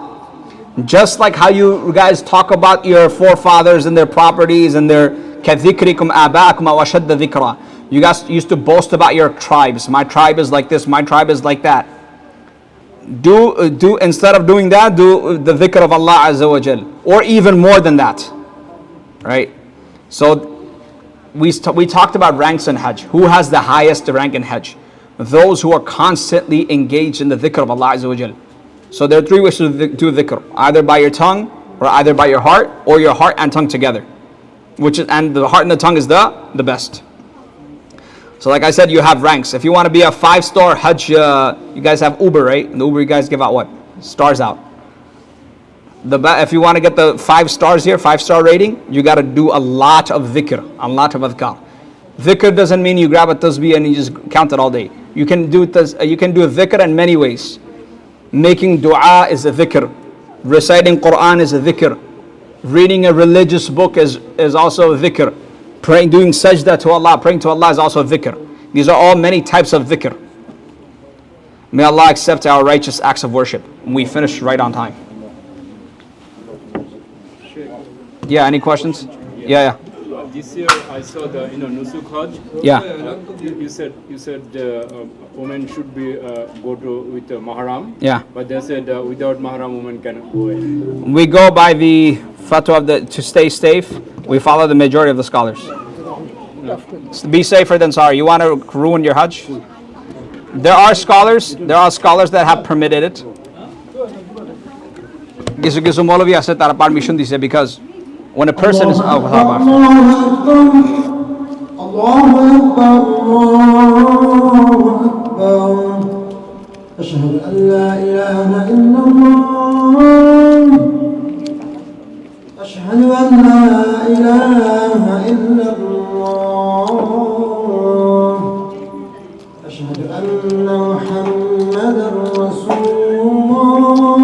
Just like how you guys talk about your forefathers and their properties and their كَذِكْرِكُمْ آبَاءَكُمْ وَأَشَدَّ ذِكْرًا. You guys used to boast about your tribes. My tribe is like this, my tribe is like that. Do instead of doing that, do the dhikr of Allah Azza wa Jal. Or even more than that. Right? So we talked about ranks in Hajj. Who has the highest rank in Hajj? Those who are constantly engaged in the dhikr of Allah Azza wa Jal. So there are three ways to do dhikr. Either by your tongue, or either by your heart, or your heart and tongue together. And the heart and the tongue is the best. So like I said, you have ranks. If you want to be a 5-star Hajj, you guys have Uber, right? And the Uber you guys give out what? Stars out. If you want to get the 5 stars here, 5-star rating, you got to do a lot of dhikr, a lot of adhkar. Dhikr doesn't mean you grab a tasbih and you just count it all day. You can do a dhikr in many ways. Making dua is a dhikr. Reciting Quran is a dhikr. Reading a religious book is also a dhikr. Praying, doing sajda to Allah, praying to Allah is also a dhikr. These are all many types of dhikr. May Allah accept our righteous acts of worship. We finish right on time. Yeah, any questions? Yeah.
This year I saw the Nusuk Hajj.
Yeah.
You said women should be go to with mahram.
Yeah.
But they said without mahram women cannot go in.
We go by the fatwa to stay safe. We follow the majority of the scholars. Be safer than sorry. You want to ruin your Hajj? There are scholars that have permitted it. Gisu Maulavi said that permission dise because when a person is
أشهد أن لا إله إلا الله أشهد أن لا إله إلا الله أشهد أن محمدا رسول الله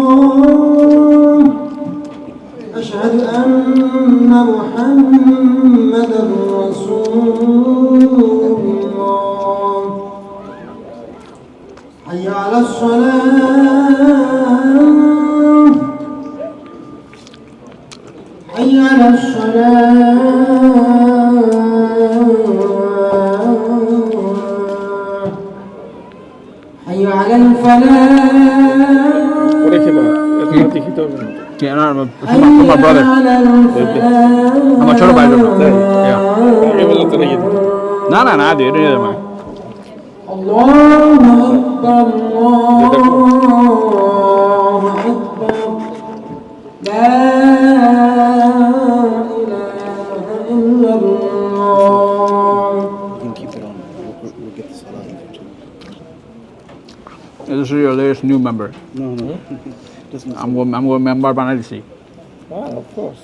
أشهد أن محمدا رسول الله حي على الصلاة حي على الصلاة حي على الفلاح
Yeah, no, my brother. I'm a छोटा भाई लोग. Yeah. No, dude, it doesn't matter.
الله أكبر الله أكبر لا إله إلا الله.
You can keep it on. We'll get the salah later too.
This is your latest new member.
No. Doesn't
I'm going member Banalisi.
Of course.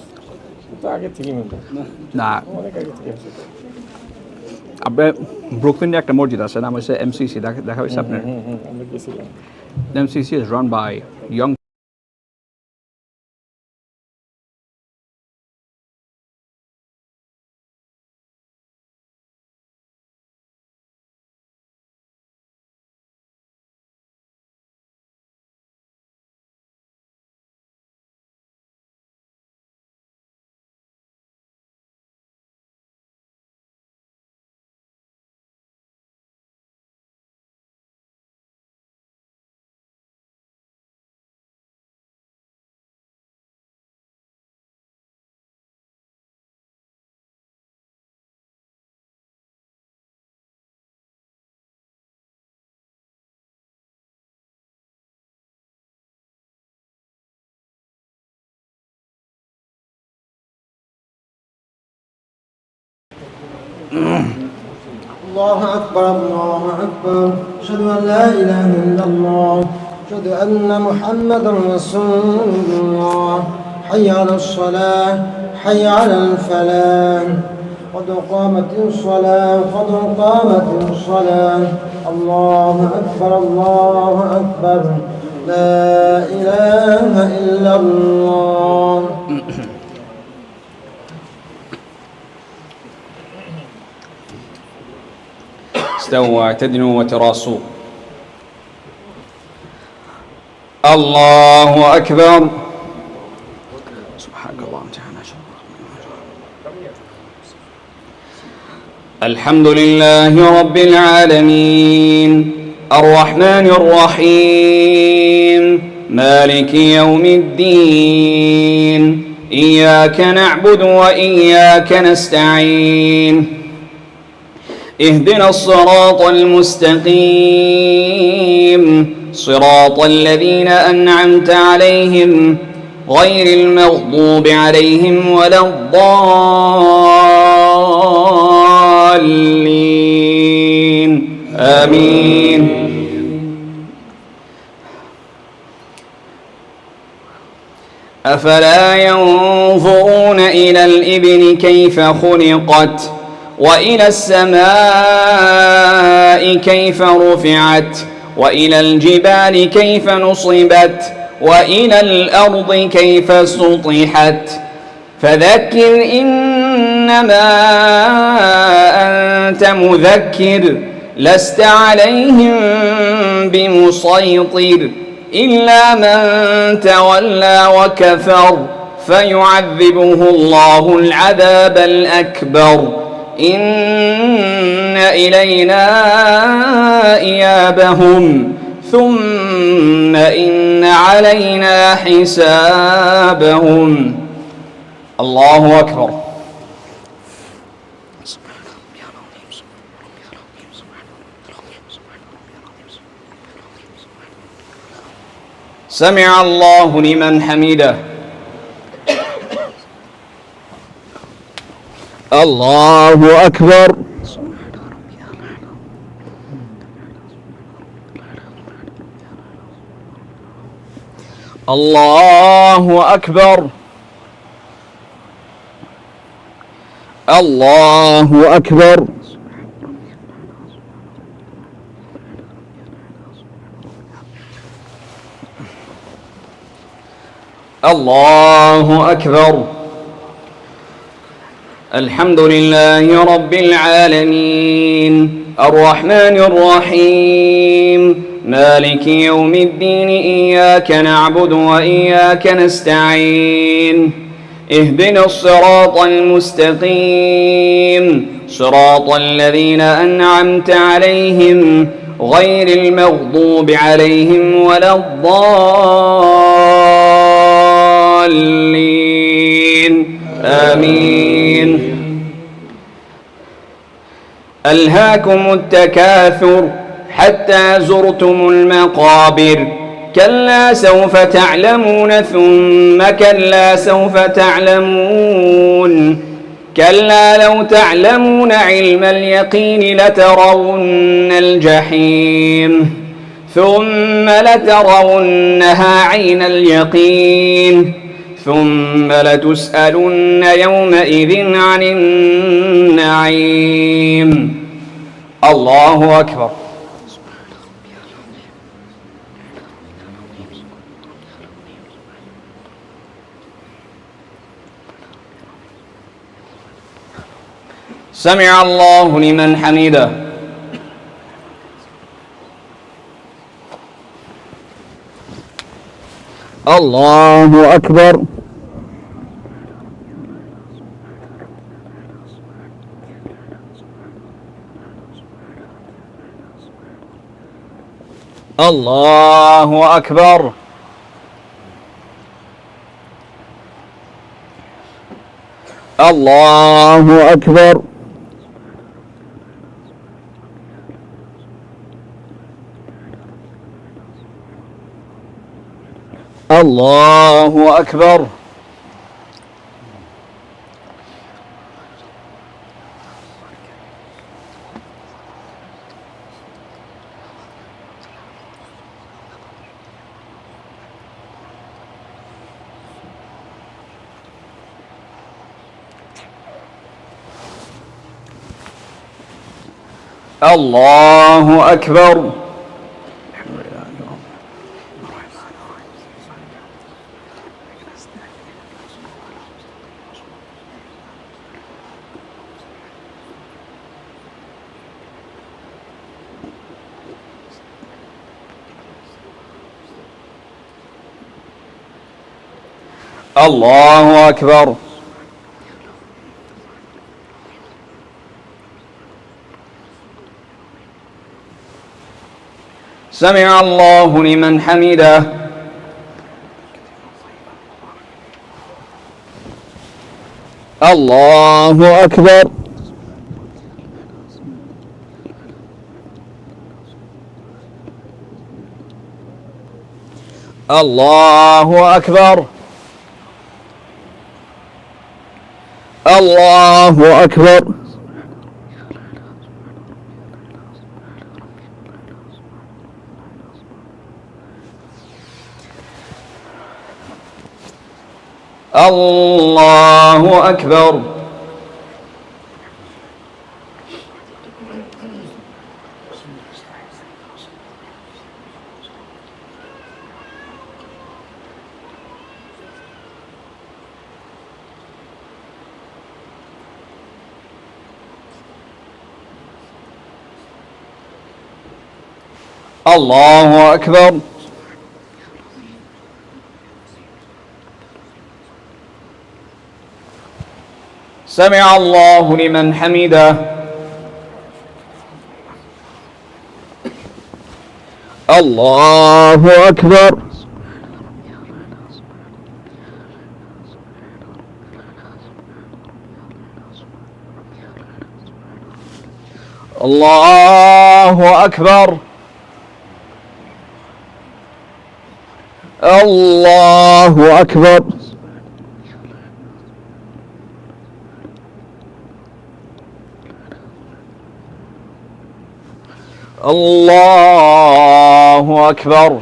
তো আগে থেকে member
না
অনেক আগে থেকে আছে
আপনার ব্রুকলিনে একটা মসজিদ আছে নাম হচ্ছে এমসিসি দেখা হয়েছে আপনার
আমরা গেছিলাম
MCC is run by young
الله أكبر الله أكبر أشهد أن لا إله إلا الله أشهد أن محمدا رسول الله حي على الصلاة حي على الفلاح قد قامت الصلاة قد قامت الصلاة الله أكبر الله أكبر لا إله إلا الله.
استووا واعتدلوا وتراصوا. الله أكبر. سبحانك اللهم وبحمدك. الحمد لله رب العالمين الرحمن الرحيم مالك يوم الدين إياك نعبد وإياك نستعين اهدنا الصراط المستقيم صراط الذين أنعمت عليهم غير المغضوب عليهم ولا الضالين آمين. أفلا ينظرون إلى الإبل كيف خلقت وإلى السماء كيف رفعت وإلى الجبال كيف نصبت وإلى الأرض كيف سطحت فذكر إنما أنت مذكر لست عليهم بمسيطر إلا من تولى وكفر فيعذبه الله العذاب الأكبر إن إلينا إيابهم ثم إن علينا حسابهم. الله أكبر. سمع الله لمن حمده. الله أكبر. الله أكبر. الله أكبر. الله أكبر. الحمد لله رب العالمين الرحمن الرحيم مالك يوم الدين إياك نعبد وإياك نستعين اهدنا الصراط المستقيم صراط الذين أنعمت عليهم غير المغضوب عليهم ولا الضالين آمين. ألهاكم التكاثر حتى زرتم المقابر كلا سوف تعلمون ثم كلا سوف تعلمون كلا لو تعلمون علم اليقين لترون الجحيم ثم لترونها عين اليقين ثم لتسألن يومئذ عن النعيم. الله أكبر. سمع الله لمن حمده. الله أكبر. الله أكبر. الله أكبر. الله أكبر. الله أكبر. الله أكبر. سمع الله لمن حمده. الله أكبر. الله أكبر. الله أكبر. الله أكبر. الله أكبر. سمع الله لمن حمده. الله أكبر. الله أكبر. الله أكبر. الله أكبر.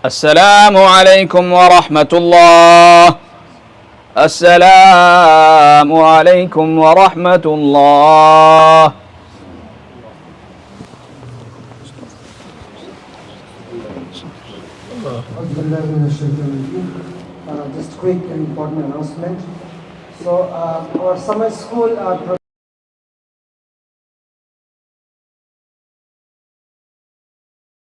السلام عليكم ورحمة الله. السلام عليكم ورحمة الله.
Just quick and important announcement. So our summer school